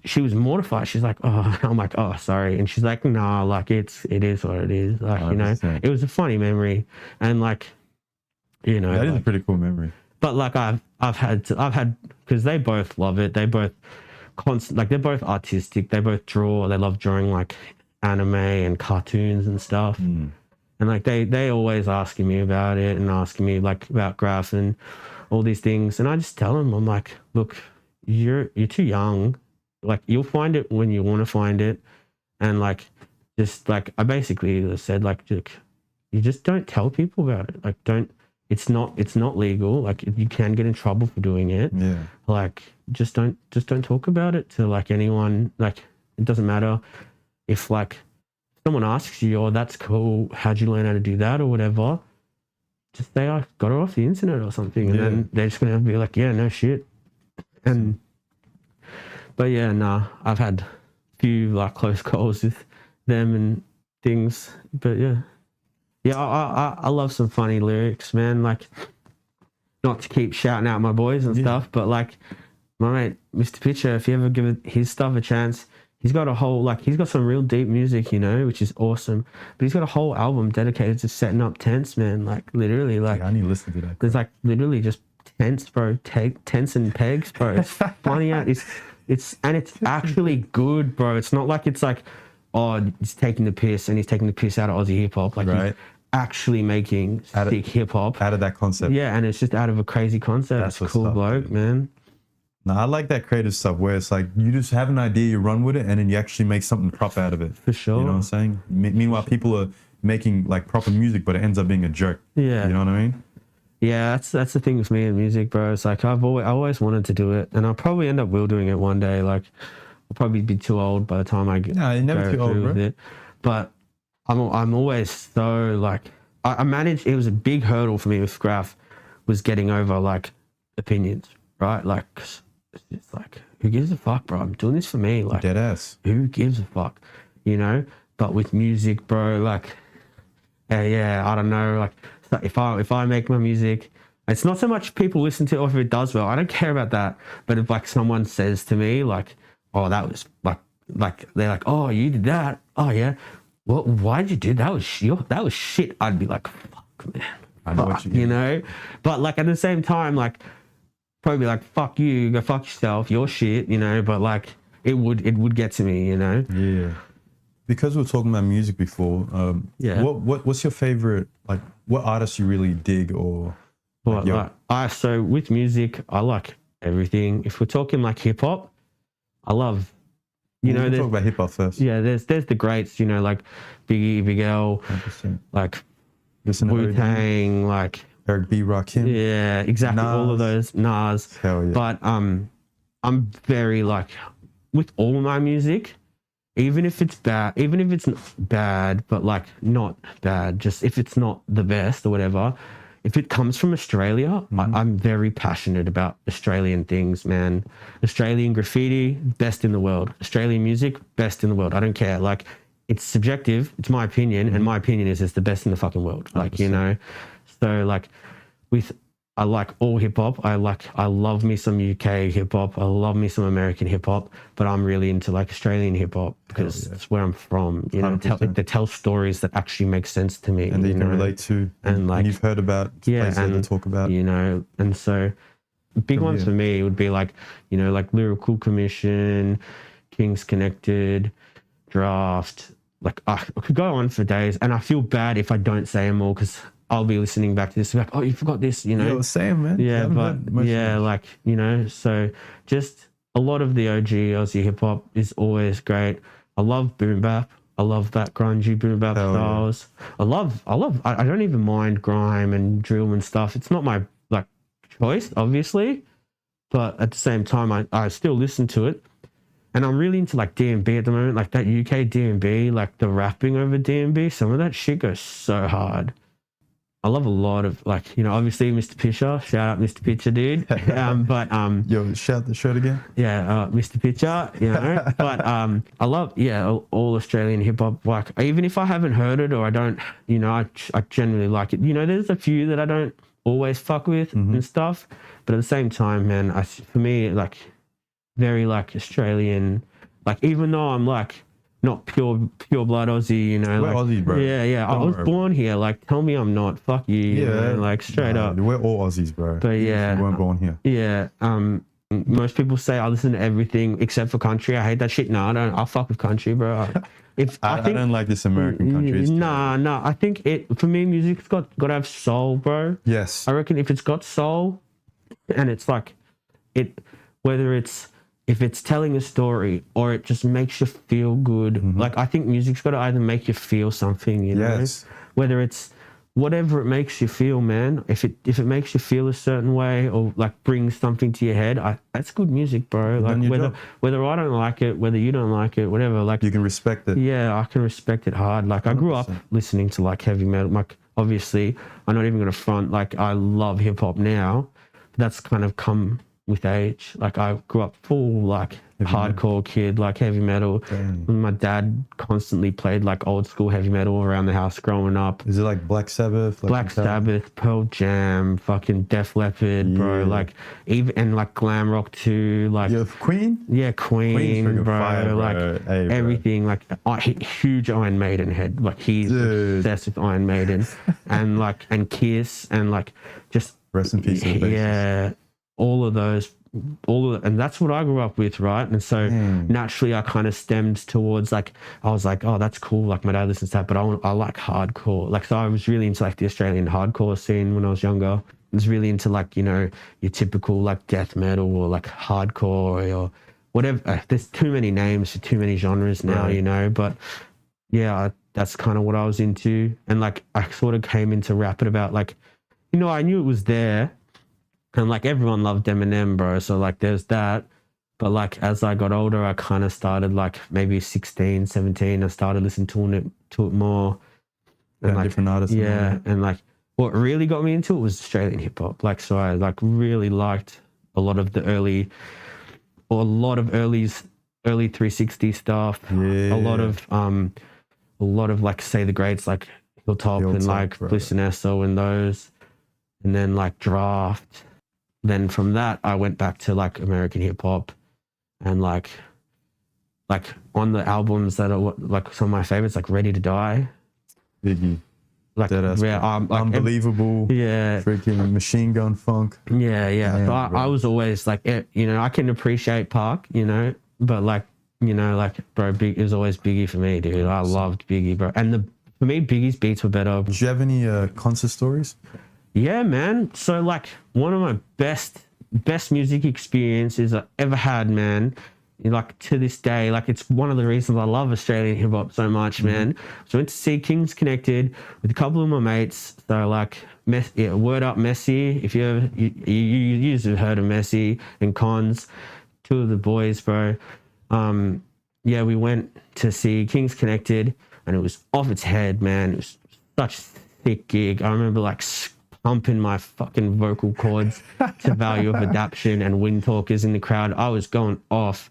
she was mortified. She's like, oh, I'm like, oh, sorry. And she's like, nah, like it is what it is. Like, you know, it was a funny memory. And like, you know,
that is a pretty cool memory.
But like I've had, because they both love it. They both like they're both artistic. They both draw. They love drawing like anime and cartoons and stuff. And like they always asking me about it and asking me like about graphs and all these things. And I just tell them, I'm like, look, you're too young. Like you'll find it when you want to find it. And like, just like, I basically said, like, you just don't tell people about it. Like it's not legal. Like you can get in trouble for doing it.
Yeah.
Like just don't talk about it to like anyone. Like it doesn't matter if like, someone asks you, oh, that's cool, how'd you learn how to do that or whatever, just say I got it off the internet or something. And then they're just going to be like, yeah, no shit. And but yeah, nah, I've had a few like close calls with them and things. But yeah, I love some funny lyrics, man. Like, not to keep shouting out my boys and stuff, but like my mate Mr. Pitcha, if you ever give his stuff a chance, he's got some real deep music, you know, which is awesome. But he's got a whole album dedicated to setting up tents, man. Like literally, like
yeah, I need to listen to that.
There's like literally just tents, bro. Tents and pegs, bro. It's funny out. It's actually good, bro. It's not like it's like, oh, he's taking the piss and he's taking the piss out of Aussie hip hop. Like he's actually making sick hip hop
out of that concept.
Yeah, and it's just out of a crazy concept. That's cool, bloke, man.
No, I like that creative stuff where it's like you just have an idea, you run with it, and then you actually make something proper out of it.
For sure.
You know what I'm saying? Meanwhile, people are making like proper music, but it ends up being a joke.
Yeah.
You know what I mean?
Yeah, that's the thing with me and music, bro. It's like I always wanted to do it, and I'll probably end up doing it one day. Like I'll probably be too old by the time I get
you're never too old, bro.
With it. But I'm always so like I managed. It was a big hurdle for me with graph, was getting over like opinions, right? Like. It's like, who gives a fuck, bro? I'm doing this for me. Like,
dead ass.
Who gives a fuck? You know? But with music, bro, like, yeah, I don't know. Like, if I make my music, it's not so much people listen to it or if it does well. I don't care about that. But if like someone says to me, like, oh, that was like they're like, oh, you did that. Oh yeah. Well, why did you do that? That was shit. I'd be like, fuck, man.
I know what you
know? But like at the same time, like, probably like, fuck you, go fuck yourself, your shit, you know, but like it would get to me, you know.
Yeah. Because we were talking about music before, what's your favorite, like what artists you really dig or
so with music, I like everything. If we're talking like hip hop, I love, you know,
talk about hip hop first.
Yeah, there's the greats, you know, like Biggie, Big L, like Wu-Tang, like
Eric B. Rakim.
Yeah, exactly. Nas. All of those. Nas.
Hell yeah.
But I'm very like, with all my music, even if it's bad, even if it's bad, but like not bad, just if it's not the best or whatever, if it comes from Australia, I'm very passionate about Australian things, man. Australian graffiti, best in the world. Australian music, best in the world. I don't care. Like, it's subjective. It's my opinion, and my opinion is it's the best in the fucking world. Like, 100%. You know, so like I like all hip hop. I love me some UK hip hop. I love me some American hip hop, but I'm really into like Australian hip hop because it's where I'm from. You know, they tell stories that actually make sense to me,
and you can relate to,
and like,
and you've heard about places that they talk about.
You know, and so big ones for me would be like, you know, like Lyrical Commission, Kings Connected, Draft. Like, I could go on for days, and I feel bad if I don't say them all because I'll be listening back to this, like, oh, you forgot this, you know.
You're the same, man.
Yeah, but yeah, like, you know, so just a lot of the OG Aussie hip hop is always great. I love boom bap. I love that grungy boom bap styles. Yeah. I don't even mind grime and drill and stuff. It's not my like choice, obviously, but at the same time, I still listen to it. And I'm really into like D&B at the moment, like that UK D&B, like the rapping over D&B. Some of that shit goes so hard. I love a lot of like, you know, obviously Mr. Pitcha, shout out Mr. Pitcha, dude.
Yo, shout the shirt again.
Yeah, Mr. Pitcha, you know. But I love all Australian hip hop. Like, even if I haven't heard it or I don't, you know, I generally like it. You know, there's a few that I don't always fuck with and stuff. But at the same time, man, for me, like, very like Australian, like, even though I'm like not pure blood Aussie, you know.
We're
like,
Aussie, bro.
Yeah. I was born here. Like, tell me I'm not. Fuck you.
Yeah.
You know, like, straight up.
We're all Aussies, bro.
But yeah.
We weren't born here.
Yeah. Most people say I listen to everything except for country. I hate that shit. No, I don't. I'll fuck with country, bro.
I don't like this American country.
Nah. I think for me, music's got to have soul, bro.
Yes.
I reckon if it's got soul, and it's like if it's telling a story or it just makes you feel good. Like, I think music's got to either make you feel something, you know, whether it's whatever it makes you feel, man. If it makes you feel a certain way or like brings something to your head, that's good music, bro. Like, whether I don't like it, whether you don't like it, whatever, like, you
can respect it.
Yeah, I can respect it hard. Like, 100%. I grew up listening to like heavy metal. Like, obviously, I'm not even gonna front. Like, I love hip hop now. That's kind of come with age. Like, I grew up full like hardcore kid, like heavy metal. My dad constantly played like old school heavy metal around the house growing up.
Is it like Black Sabbath?
Black Sabbath, Pearl Jam, fucking Def Leppard, bro. Like, even, and like glam rock too. Like,
Queen?
Yeah, Queen, bro.
Fire,
like,
hey, bro.
Everything. Like, huge Iron Maiden head. Like, he's obsessed with Iron Maiden. and Kiss, and like, just
rest in peace.
Yeah. All of those, and that's what I grew up with, right? And so naturally I kind of stemmed towards like, I was like, oh, that's cool. Like, my dad listens to that, but I like hardcore. Like, so I was really into like the Australian hardcore scene when I was younger. I was really into like, you know, your typical like death metal or like hardcore or whatever. There's too many names for too many genres now, you know, but yeah, that's kind of what I was into. And like, I sort of came into rap at about like, you know, I knew it was there. And like, everyone loved Eminem, bro. So like, there's that. But like, as I got older, I kind of started like maybe 16, 17. I started listening to it more. And like,
different artists.
Yeah. And like, what really got me into it was Australian hip hop. Like, so I like really liked a lot of early 360 stuff.
Yeah.
A lot of like, say the greats like Hilltop and like Bliss and Esso and those. And then like Draft. Then from that, I went back to like American hip hop, and like on the albums that are like some of my favorites, like Ready to Die,
Biggie,
like
Unbelievable, freaking Machine Gun Funk,
yeah. So I was always like, you know, I can appreciate Park, you know, but like, you know, like, bro, Big is always Biggie for me, dude. I loved Biggie, bro, and for me, Biggie's beats were better.
Did you have any concert stories?
Yeah, man. So like, one of my best music experiences I ever had, man. Like, to this day, like, it's one of the reasons I love Australian hip hop so much, man. So I went to see Kings Connected with a couple of my mates. So like, word up Messi. If you have heard of Messi and Cons, two of the boys, bro. yeah, we went to see Kings Connected, and it was off its head, man. It was such a thick gig. I remember like pumping my fucking vocal cords to Value of Adaption and Wind Talkers in the crowd. I was going off.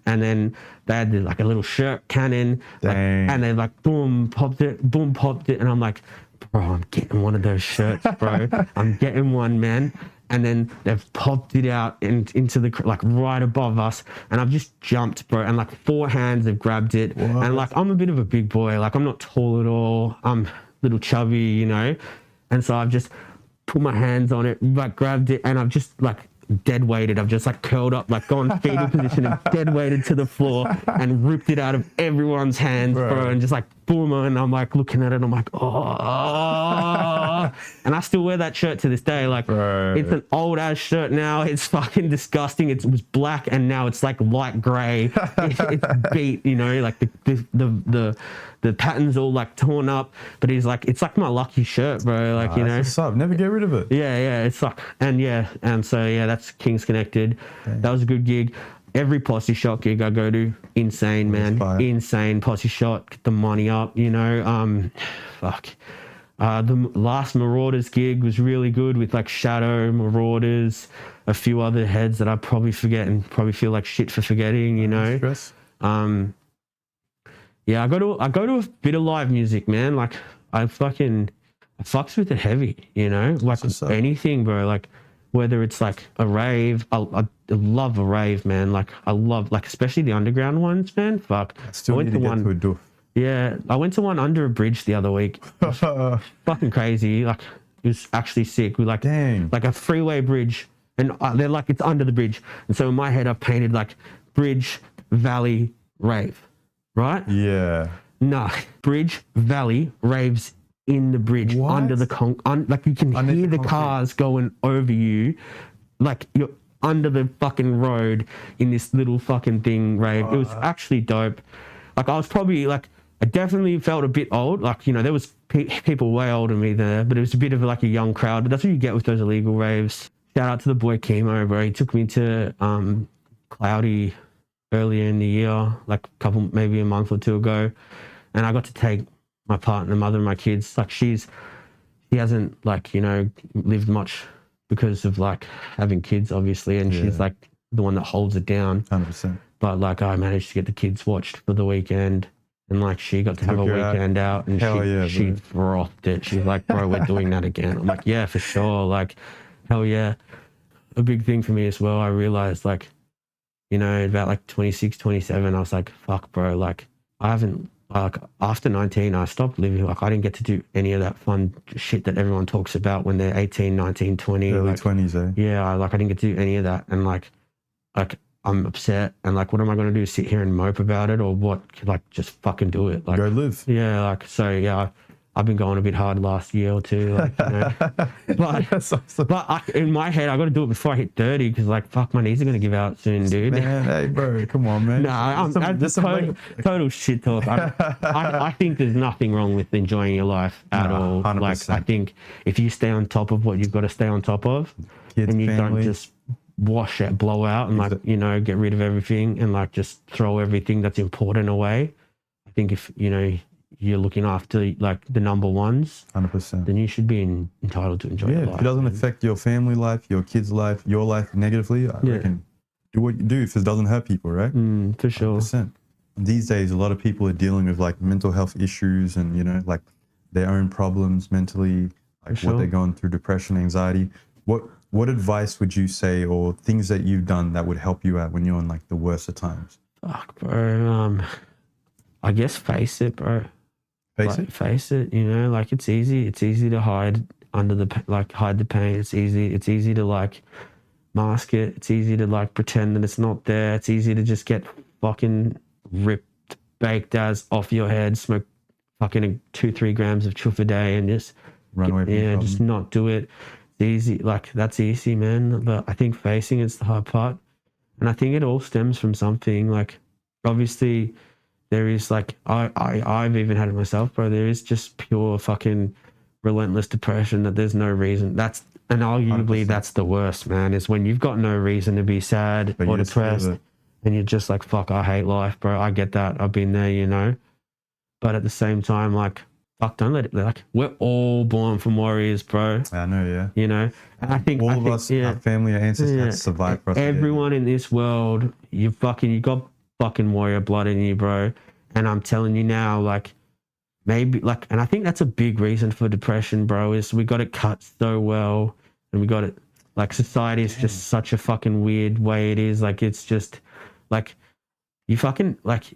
And then they had like a little shirt cannon, like, and they like boom popped it, and I'm like, bro, I'm getting one of those shirts, bro. I'm getting one, man. And then they've popped it out into the like right above us, and I've just jumped, bro. And like 4 hands have grabbed it, what? And like I'm a bit of a big boy, like I'm not tall at all. I'm a little chubby, you know. And so I've just put my hands on it, like grabbed it, and I've just like dead weighted. I've just like curled up, like gone fetal position and dead weighted to the floor and ripped it out of everyone's hands, bro, and just like boom, and I'm like looking at it, I'm like, oh, and I still wear that shirt to this day. Like, it's an old ass shirt now. It's fucking disgusting. It was black and now it's like light gray. It's beat, you know, like the pattern's all like torn up, but he's like, it's like my lucky shirt, bro. Like, you know,
what's up? Never get rid of it.
Yeah, it's like, and so that's Kings Connected. Dang. That was a good gig. Every posse shot gig I go to, insane, man. Insane posse shot, get the money up, you know. The last Marauders gig was really good with like Shadow, Marauders, a few other heads that I probably forget and probably feel like shit for forgetting, you know.
Stress.
Yeah, I go to a bit of live music, man. Like I fucks with it heavy, you know. Like anything, bro. Like whether it's like a rave, I love a rave, man. Like I love, like especially the underground ones, man. Fuck.
I still need to get to a doof.
Yeah, I went to one under a bridge the other week. Fucking crazy. Like it was actually sick. We like,
dang,
like a freeway bridge, and they're like, it's under the bridge. And so in my head, I've painted like bridge, valley, rave, right?
Yeah.
Nah, bridge, valley, raves in the bridge. What? Under the like you can hear the cars going over you, like you're under the fucking road in this little fucking thing rave. It was actually dope. Like I was probably like, I definitely felt a bit old. Like, you know, there was people way older than me there, but it was a bit of like a young crowd. That's what you get with those illegal raves. Shout out to the boy Chemo, bro. He took me to Cloudy earlier in the year, like maybe a month or two ago, and I got to take my partner, mother, and my kids. Like she hasn't like, you know, lived much because of like having kids, obviously, and she's like the one that holds it down.
100%.
But like I managed to get the kids watched for the weekend, and like she got to have a weekend out, and she frothed it. She's like, bro, we're doing that again. I'm like, yeah, for sure. Like, hell yeah. A big thing for me as well, I realized like, you know, about like 26, 27, I was like, fuck, bro, like I haven't, like after 19, I stopped living. Like I didn't get to do any of that fun shit that everyone talks about when they're 18, 19, 20.
Early
like,
20s, eh?
Yeah, I didn't get to do any of that. And like I'm upset, and like, what am I going to do? Sit here and mope about it, or what? Like, just fucking do it. Like,
go live.
Yeah, like, so yeah, I've been going a bit hard last year or two, like, you know. but in my head, I got to do it before I hit 30, because like, fuck, my knees are going to give out soon, dude.
Man, hey, bro, come on, man.
Nah, I'm just total shit talk. I think there's nothing wrong with enjoying your life at all.
100%.
Like, I think if you stay on top of what you've got to stay on top of,
kids,
and you
family,
don't just wash out, blow out, and like, you know, get rid of everything and like just throw everything that's important away. I think if, you know, you're looking after like the number ones,
100%,
then you should be entitled to enjoy your life.
If it doesn't affect your family life, your kids' life, your life negatively, I reckon do what you do if it doesn't hurt people, right?
For sure.
100%. These days, a lot of people are dealing with like mental health issues and, you know, like their own problems mentally, like what they're going through, depression, anxiety. What advice would you say, or things that you've done that would help you out when you're in like the worst of times?
Fuck, bro. I guess face it, bro. Face it, you know, like it's easy to hide under hide the pain. It's easy to like mask it. It's easy to like pretend that it's not there. It's easy to just get fucking ripped, baked as off your head, smoke fucking 2-3 grams of chuff a day and just
run away from
just not do it. It's easy, like that's easy, man. But I think facing it's the hard part. And I think it all stems from something. Like obviously there is like, I've even had it myself, bro. There is just pure fucking relentless depression that there's no reason. And arguably 100%. That's the worst, man, is when you've got no reason to be sad or depressed, and you're just like, fuck, I hate life, bro. I get that. I've been there, you know. But at the same time, like, fuck, don't let it, like, we're all born from warriors, bro.
I know, yeah.
You know, and I think
all of us, our family, our ancestors had to survive for us.
Everyone in this world, you got fucking warrior blood in you, bro. And I'm telling you now, like, maybe, like, and I think that's a big reason for depression, bro, is we got it cut so well, and we got it, like, society is just such a fucking weird way it is. Like, it's just, like, you fucking, like,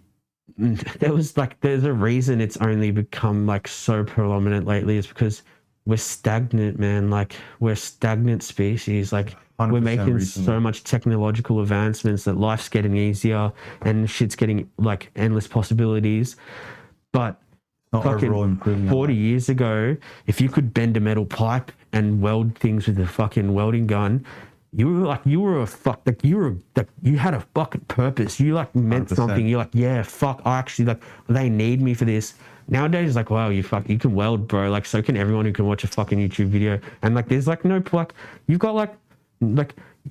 there's a reason it's only become, like, so prominent lately, is because we're stagnant, man. Like, we're a stagnant species. Like, we're making
recently.
so much technological advancements that life's getting easier and shit's getting, like, endless possibilities. But fucking 40 years ago, if you could bend a metal pipe and weld things with a fucking welding gun, you had a fucking purpose. You, like, meant 100%. Something. You're like, yeah, fuck, I actually, like, they need me for this. Nowadays, like, wow, you can weld, bro. Like, so can everyone who can watch a fucking YouTube video. And, like, there's, like, no, like, you've got, like,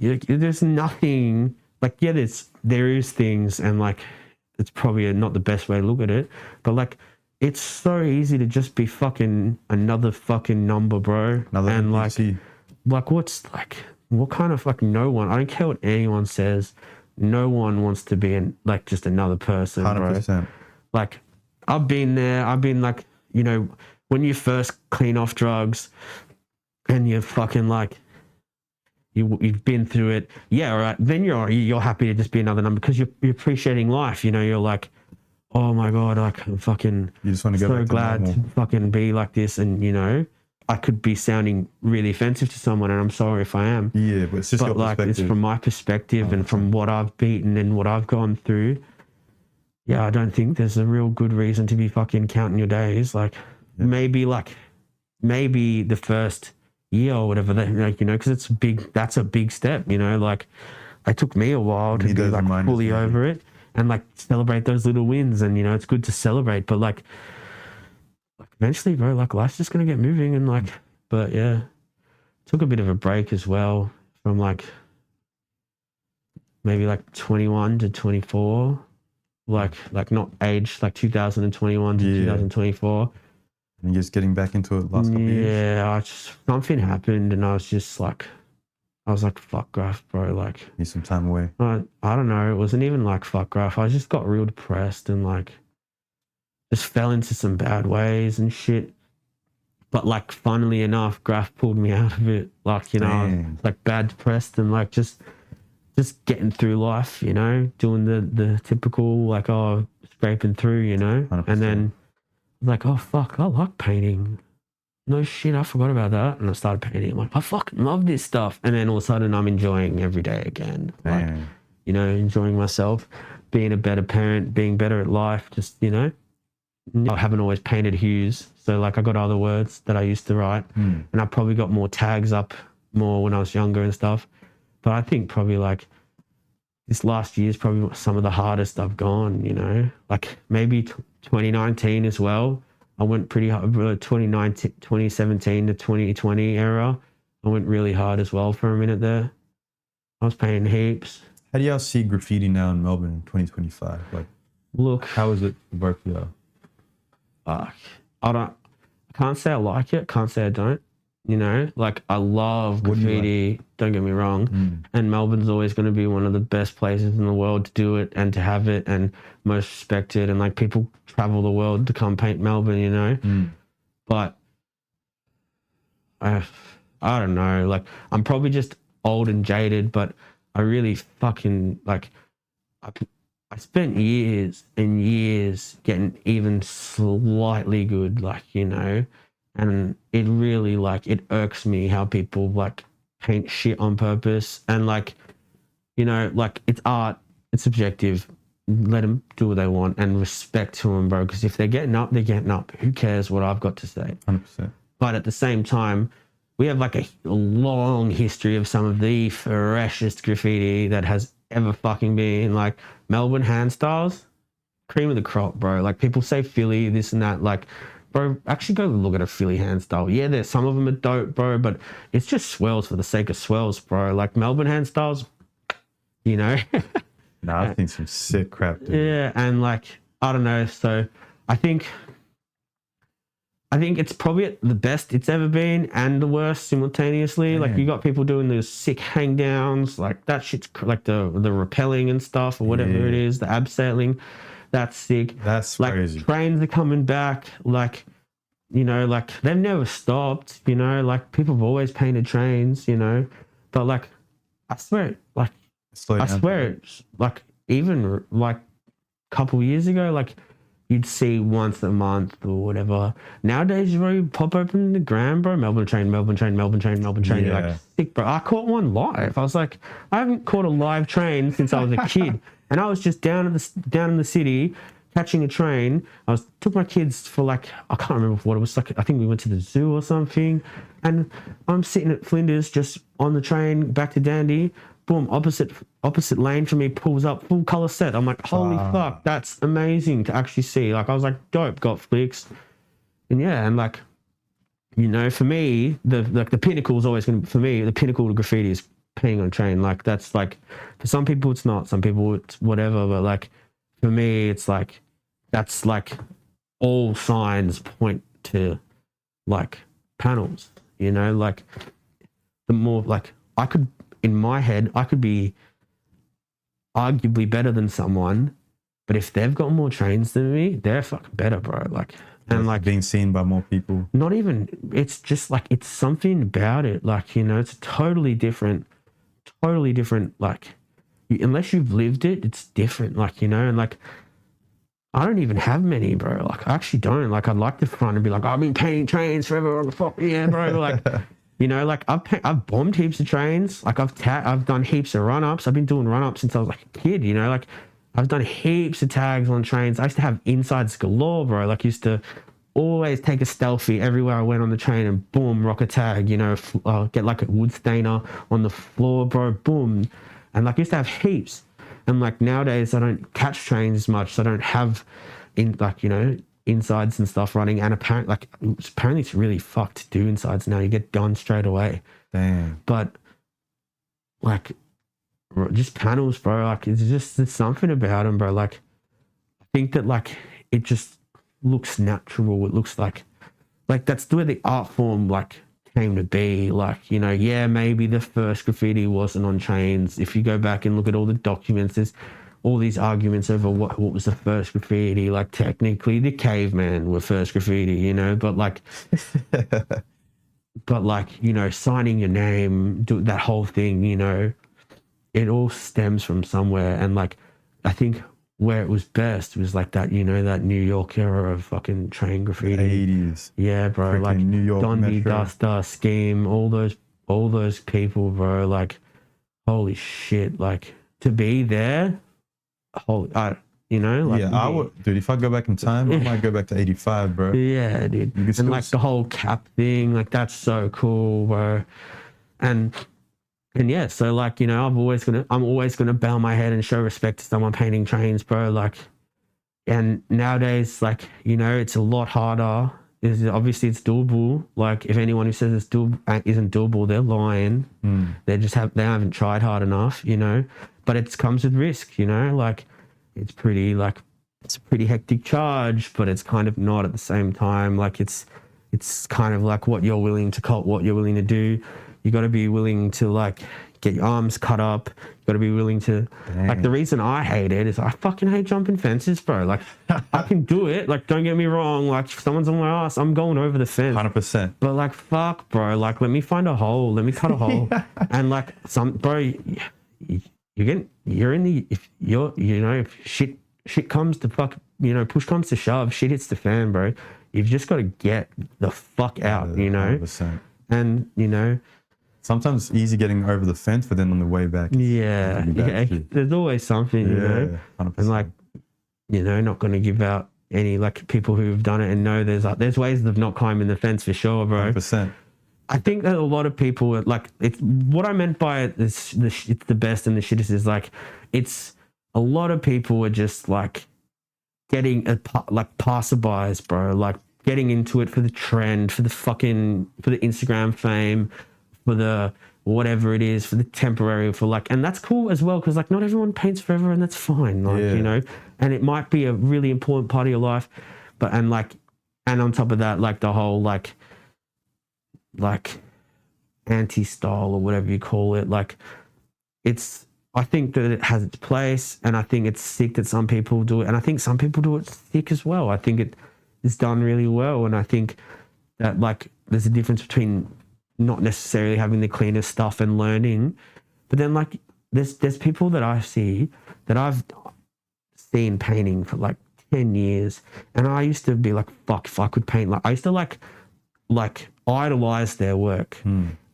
there's nothing, like, yeah, there is things, and, like, it's probably not the best way to look at it, but, like, it's so easy to just be fucking another fucking number, bro. Another and NPC. like what's, like, what kind of, like, no one, I don't care what anyone says, no one wants to be like just another person, 100%. Bro. Like, I've been there. I've been, like, you know, when you first clean off drugs and you're fucking, like, you've been through it. Yeah, all right. Then you're happy to just be another number because you're appreciating life. You know, you're like, oh my God, like, I'm fucking
you just want to go
so
back
glad to fucking be like this. And, you know, I could be sounding really offensive to someone, and I'm sorry if I am.
Yeah, but it's just your
like, it's from my perspective and from what I've beaten and what I've gone through. Yeah, I don't think there's a real good reason to be fucking counting your days. Like, maybe the first year or whatever, like, you know, because that's a big step, you know. Like, it took me a while to be, like, fully over it and, like, celebrate those little wins. And, you know, it's good to celebrate, but, like eventually, bro, like, life's just gonna get moving. And, like, but yeah, took a bit of a break as well from, like, maybe, like, 21 to 24. Like not age, like 2021 to 2024.
And you're just getting back into it last couple of years?
Yeah, something happened, and I was like, fuck graph, bro. Like,
need some time away.
I don't know. It wasn't even like fuck graph. I just got real depressed and, like, just fell into some bad ways and shit. But, like, funnily enough, graph pulled me out of it. Like, you know, I was, like, bad depressed and, like, just getting through life, you know, doing the typical, like, oh, scraping through, you know. 100%. And then, like, oh, fuck, I like painting. No shit, I forgot about that. And I started painting. I'm like, I fucking love this stuff. And then all of a sudden I'm enjoying every day again. Like, you know, enjoying myself, being a better parent, being better at life, just, you know. I haven't always painted Hews. So, like, I got other words that I used to write. And I probably got more tags up more when I was younger and stuff. But I think probably, like, this last year is probably some of the hardest I've gone, you know. Like, maybe 2019 as well. I went pretty hard. 2017 to 2020 era, I went really hard as well for a minute there. I was painting heaps.
How do y'all see graffiti now in Melbourne in 2025? Like,
look,
how is it work for y'all?
I can't say I like it. Can't say I don't. You know, like, I love graffiti, like? Don't get me wrong. And Melbourne's always going to be one of the best places in the world to do it and to have it and most respected. And, like, people travel the world to come paint Melbourne, you know. But I don't know. Like, I'm probably just old and jaded, but I really fucking, like, I spent years and years getting even slightly good, like, you know. And it really, like, it irks me how people, like, paint shit on purpose. And, like, you know, like, it's art, it's subjective. Let them do what they want and respect to them, bro. Because if they're getting up, they're getting up. Who cares what I've got to say?
100%.
But at the same time, we have, like, a long history of some of the freshest graffiti that has ever fucking been. Like, Melbourne hand styles, cream of the crop, bro. Like, people say Philly, this and that, like, bro, actually go look at a Philly hand style. Yeah, there's some of them are dope, bro, but it's just swells for the sake of swells, bro. Like, Melbourne hand styles, you know,
Nah, I've seen some sick crap, dude.
Yeah, and like I don't know. So I think it's probably the best it's ever been and the worst simultaneously.
Man.
Like you got people doing those sick hang downs, like that shit's like the rappelling and stuff or whatever it is, the abseiling. That's sick.
That's
like
crazy.
Trains are coming back. Like, you know, like they've never stopped, you know, like people have always painted trains, you know, but like I swear, like
Slow
I
down.
swear it's like even like a couple years ago, like you'd see once a month or whatever. Nowadays, bro, you pop open the gram, bro, Melbourne train, Melbourne train, Melbourne train, Melbourne train. You're like, sick, bro. I caught one live. I was like, I haven't caught a live train since I was a kid. And I was just down in the city catching a train. Took my kids for like, I can't remember what it was like. I think we went to the zoo or something. And I'm sitting at Flinders just on the train back to Dandy. Boom, opposite lane for me pulls up, full color set. I'm like, holy fuck, that's amazing to actually see. Like I was like, dope, got flicks. And yeah, and like, you know, for me, the pinnacle is always going to, for me, the pinnacle of graffiti is painting on a train. Like that's like, for some people it's not, some people it's whatever, but like for me it's like, that's like all signs point to like panels, you know, like the more like I could, in my head, I could be arguably better than someone, but if they've got more trains than me, they're fucking better, bro. Like, and like
being seen by more people.
Not even, it's just like, it's something about it. Like, you know, it's totally different, like, unless you've lived it, it's different, like, you know, and like, I don't even have many, bro. Like, I actually don't. Like, I'd like to front and be like, I've been painting trains forever. Fuck yeah, bro. Like, you know, like I've bombed heaps of trains. Like I've done heaps of run-ups. I've been doing run-ups since I was like a kid, you know, like I've done heaps of tags on trains. I used to have insides galore, bro. Like used to always take a selfie everywhere I went on the train and boom, rock a tag, you know, get like a wood stainer on the floor, bro, boom. And like I used to have heaps. And like nowadays I don't catch trains as much. So I don't have insides and stuff running, and apparently it's really fucked to do insides now. You get done straight away.
Damn.
But like just panels, bro, like there's something about them, bro. Like I think that like it just looks natural. It looks like that's where the art form like came to be. Like, you know, yeah, maybe the first graffiti wasn't on trains. If you go back and look at all the documents, there's all these arguments over what was the first graffiti. Like technically the caveman were first graffiti, you know, but like you know, signing your name, do that whole thing, you know, it all stems from somewhere. And like I think where it was best was like that, you know, that New York era of fucking train graffiti.
The 80s.
Yeah, bro.
Freaking
like
New York
Dundee,
Metro.
Duster, Scheme, all those people, bro. Like holy shit, like to be there. You know, like
yeah, I would, dude. If I go back in time, I might go back to 85, bro.
Yeah, dude. And like the whole cap thing, like that's so cool, bro. And yeah, so like, you know, I'm always gonna bow my head and show respect to someone painting trains, bro. Like, and nowadays, like, you know, it's a lot harder. Obviously it's doable. Like, if anyone who says isn't doable, they're lying. They haven't tried hard enough, you know. But it comes with risk, you know. Like, it's a pretty hectic charge, but it's kind of not at the same time. Like, it's kind of like what you're willing to do. You got to be willing to like get your arms cut up. You got to be willing to like. The reason I hate it is I fucking hate jumping fences, bro. Like I can do it. Like don't get me wrong. Like if someone's on my ass, I'm going over the fence.
100%.
But like fuck, bro. Like let me find a hole. Let me cut a hole. And like if shit comes to fuck, you know, push comes to shove, shit hits the fan, bro. You've just got to get the fuck out, you know.
100%.
And you know.
Sometimes it's easy getting over the fence, but then on the way back,
there's always something, you know.
100%.
And like, you know, not going to give out any like people who've done it and know there's ways of not climbing the fence for sure, bro.
100%.
I think that a lot of people are, like, it's what I meant by it's the best and the shittest is like it's a lot of people are just like getting like passerbys, bro, like getting into it for the trend, for the Instagram fame, for the whatever it is for the temporary, for like, and that's cool as well, because like not everyone paints forever, and that's fine, like, you know, and it might be a really important part of your life, but and on top of that, like the whole like anti-style or whatever you call it, like I think that it has its place, and I think it's sick that some people do it, and I think some people do it sick as well. I think it is done really well, and I think that like there's a difference between not necessarily having the cleanest stuff and learning, but then like there's people that I see that I've seen painting for like 10 years, and I used to be like, fuck, if I could paint, like I used to like idolize their work.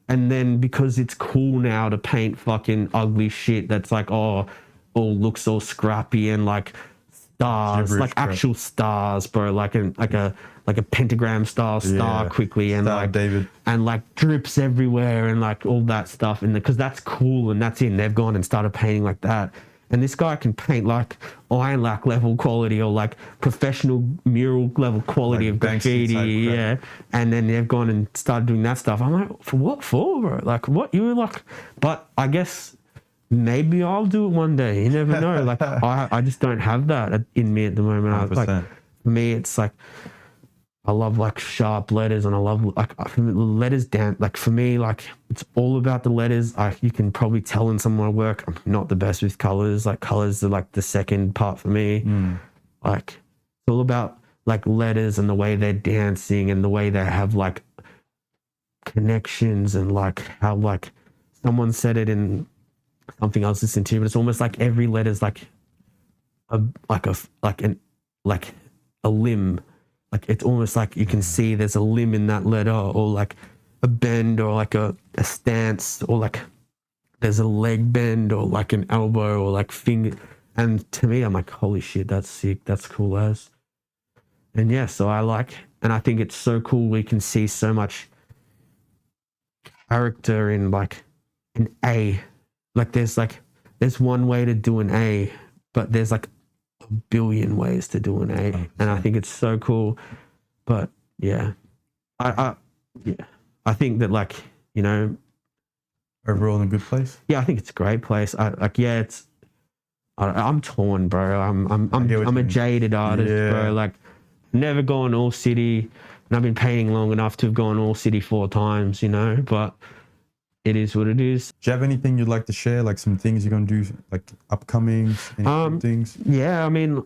And then because it's cool now to paint fucking ugly shit that's like, all looks all scrappy and like stars, gibberish, like actual stars, bro, like a pentagram style star quickly, and like David, and like drips everywhere and like all that stuff, and because that's cool, and that's in. They've gone and started painting like that. And this guy can paint like iron lac level quality, or like professional mural level quality, like of graffiti, and then they've gone and started doing that stuff. I'm like, for what for, bro? Like, what? You were like, but I guess maybe I'll do it one day. You never know. Like, I just don't have that in me at the moment. Like, for me, it's like, I love like sharp letters, and I love like letters down. Like for me, like it's all about the letters. You can probably tell in some of my work, I'm not the best with colors. Like colors are like the second part for me. Like it's all about like letters and the way they're dancing and the way they have like connections, and like how like someone said it in something I was listening to, but it's almost like every letter's like a limb. Like it's almost like you can see there's a limb in that letter, or like a bend, or like a stance, or like there's a leg bend, or like an elbow, or like finger. And to me, I'm like, holy shit, that's sick. That's cool as. And yeah, so and I think it's so cool. We can see so much character in like an A. Like there's one way to do an A, but there's like a billion ways to do an A. 100%. And I think it's so cool. But yeah, I think that like, you know,
overall in a good place.
Yeah, I think it's a great place. I'm torn, bro. I'm a jaded artist, bro. Like never gone all city, and I've been painting long enough to have gone all city 4 times, you know, but it is what it is.
Do you have anything you'd like to share? Like some things you're going to do, like upcoming things?
Yeah, I mean,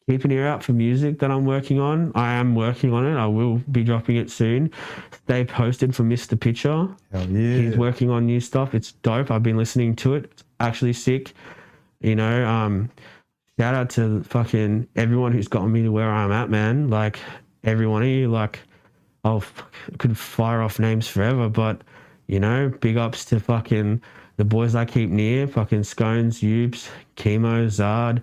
keep an ear out for music that I'm working on. I am working on it. I will be dropping it soon. Stay posted for Mr. Pitcha.
Hell yeah.
He's working on new stuff. It's dope. I've been listening to it. It's actually sick. You know, shout out to fucking everyone who's gotten me to where I'm at, man. Like, every one of you, like, I could fire off names forever, but you know, big ups to fucking the boys I keep near, fucking Scones, Ubes, Chemo, Zard,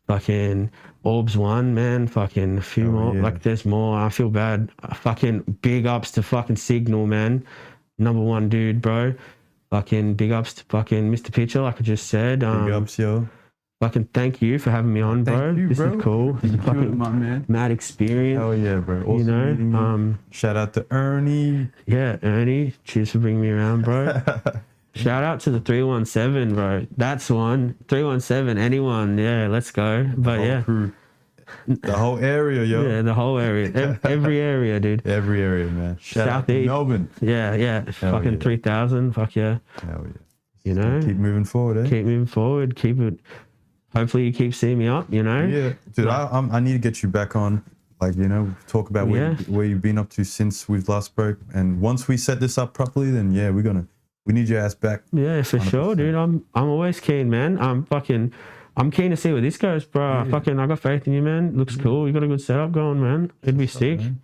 fucking Orbs One, man, fucking a few more. Yeah. Like, there's more. I feel bad. Fucking big ups to fucking Signal, man. #1 dude, bro. Fucking big ups to fucking Mr. Pitcha, like I just said.
Big ups, yo.
Fucking thank you for having me on, bro.
Thank you,
this
bro.
Is cool. This is fucking
my man.
mad experience.
Hell yeah, bro. Awesome,
you know,
meeting you. Shout out to Ernie.
Yeah, Ernie. Cheers for bringing me around, bro. Shout out to the 317, bro. That's one. 317, anyone. Yeah, let's go. But yeah.
Crew. The whole area, yo.
Yeah, the whole area. Every area, dude.
Every area, man. Shout out to Melbourne.
Yeah. Fucking yeah. 3,000. Fuck yeah.
Hell yeah.
You know?
Keep moving forward, eh?
Keep moving forward. Keep it. Hopefully you keep seeing me up, you know?
Yeah. Dude, I need to get you back on. Like, you know, talk about where you've been up to since we've last spoke. And once we set this up properly, then yeah, we need your ass back.
Yeah, for 100%. Sure, dude. I'm always keen, man. I'm keen to see where this goes, bro. Yeah. I got faith in you, man. Looks cool. You got a good setup going, man. It'd be sick. Man.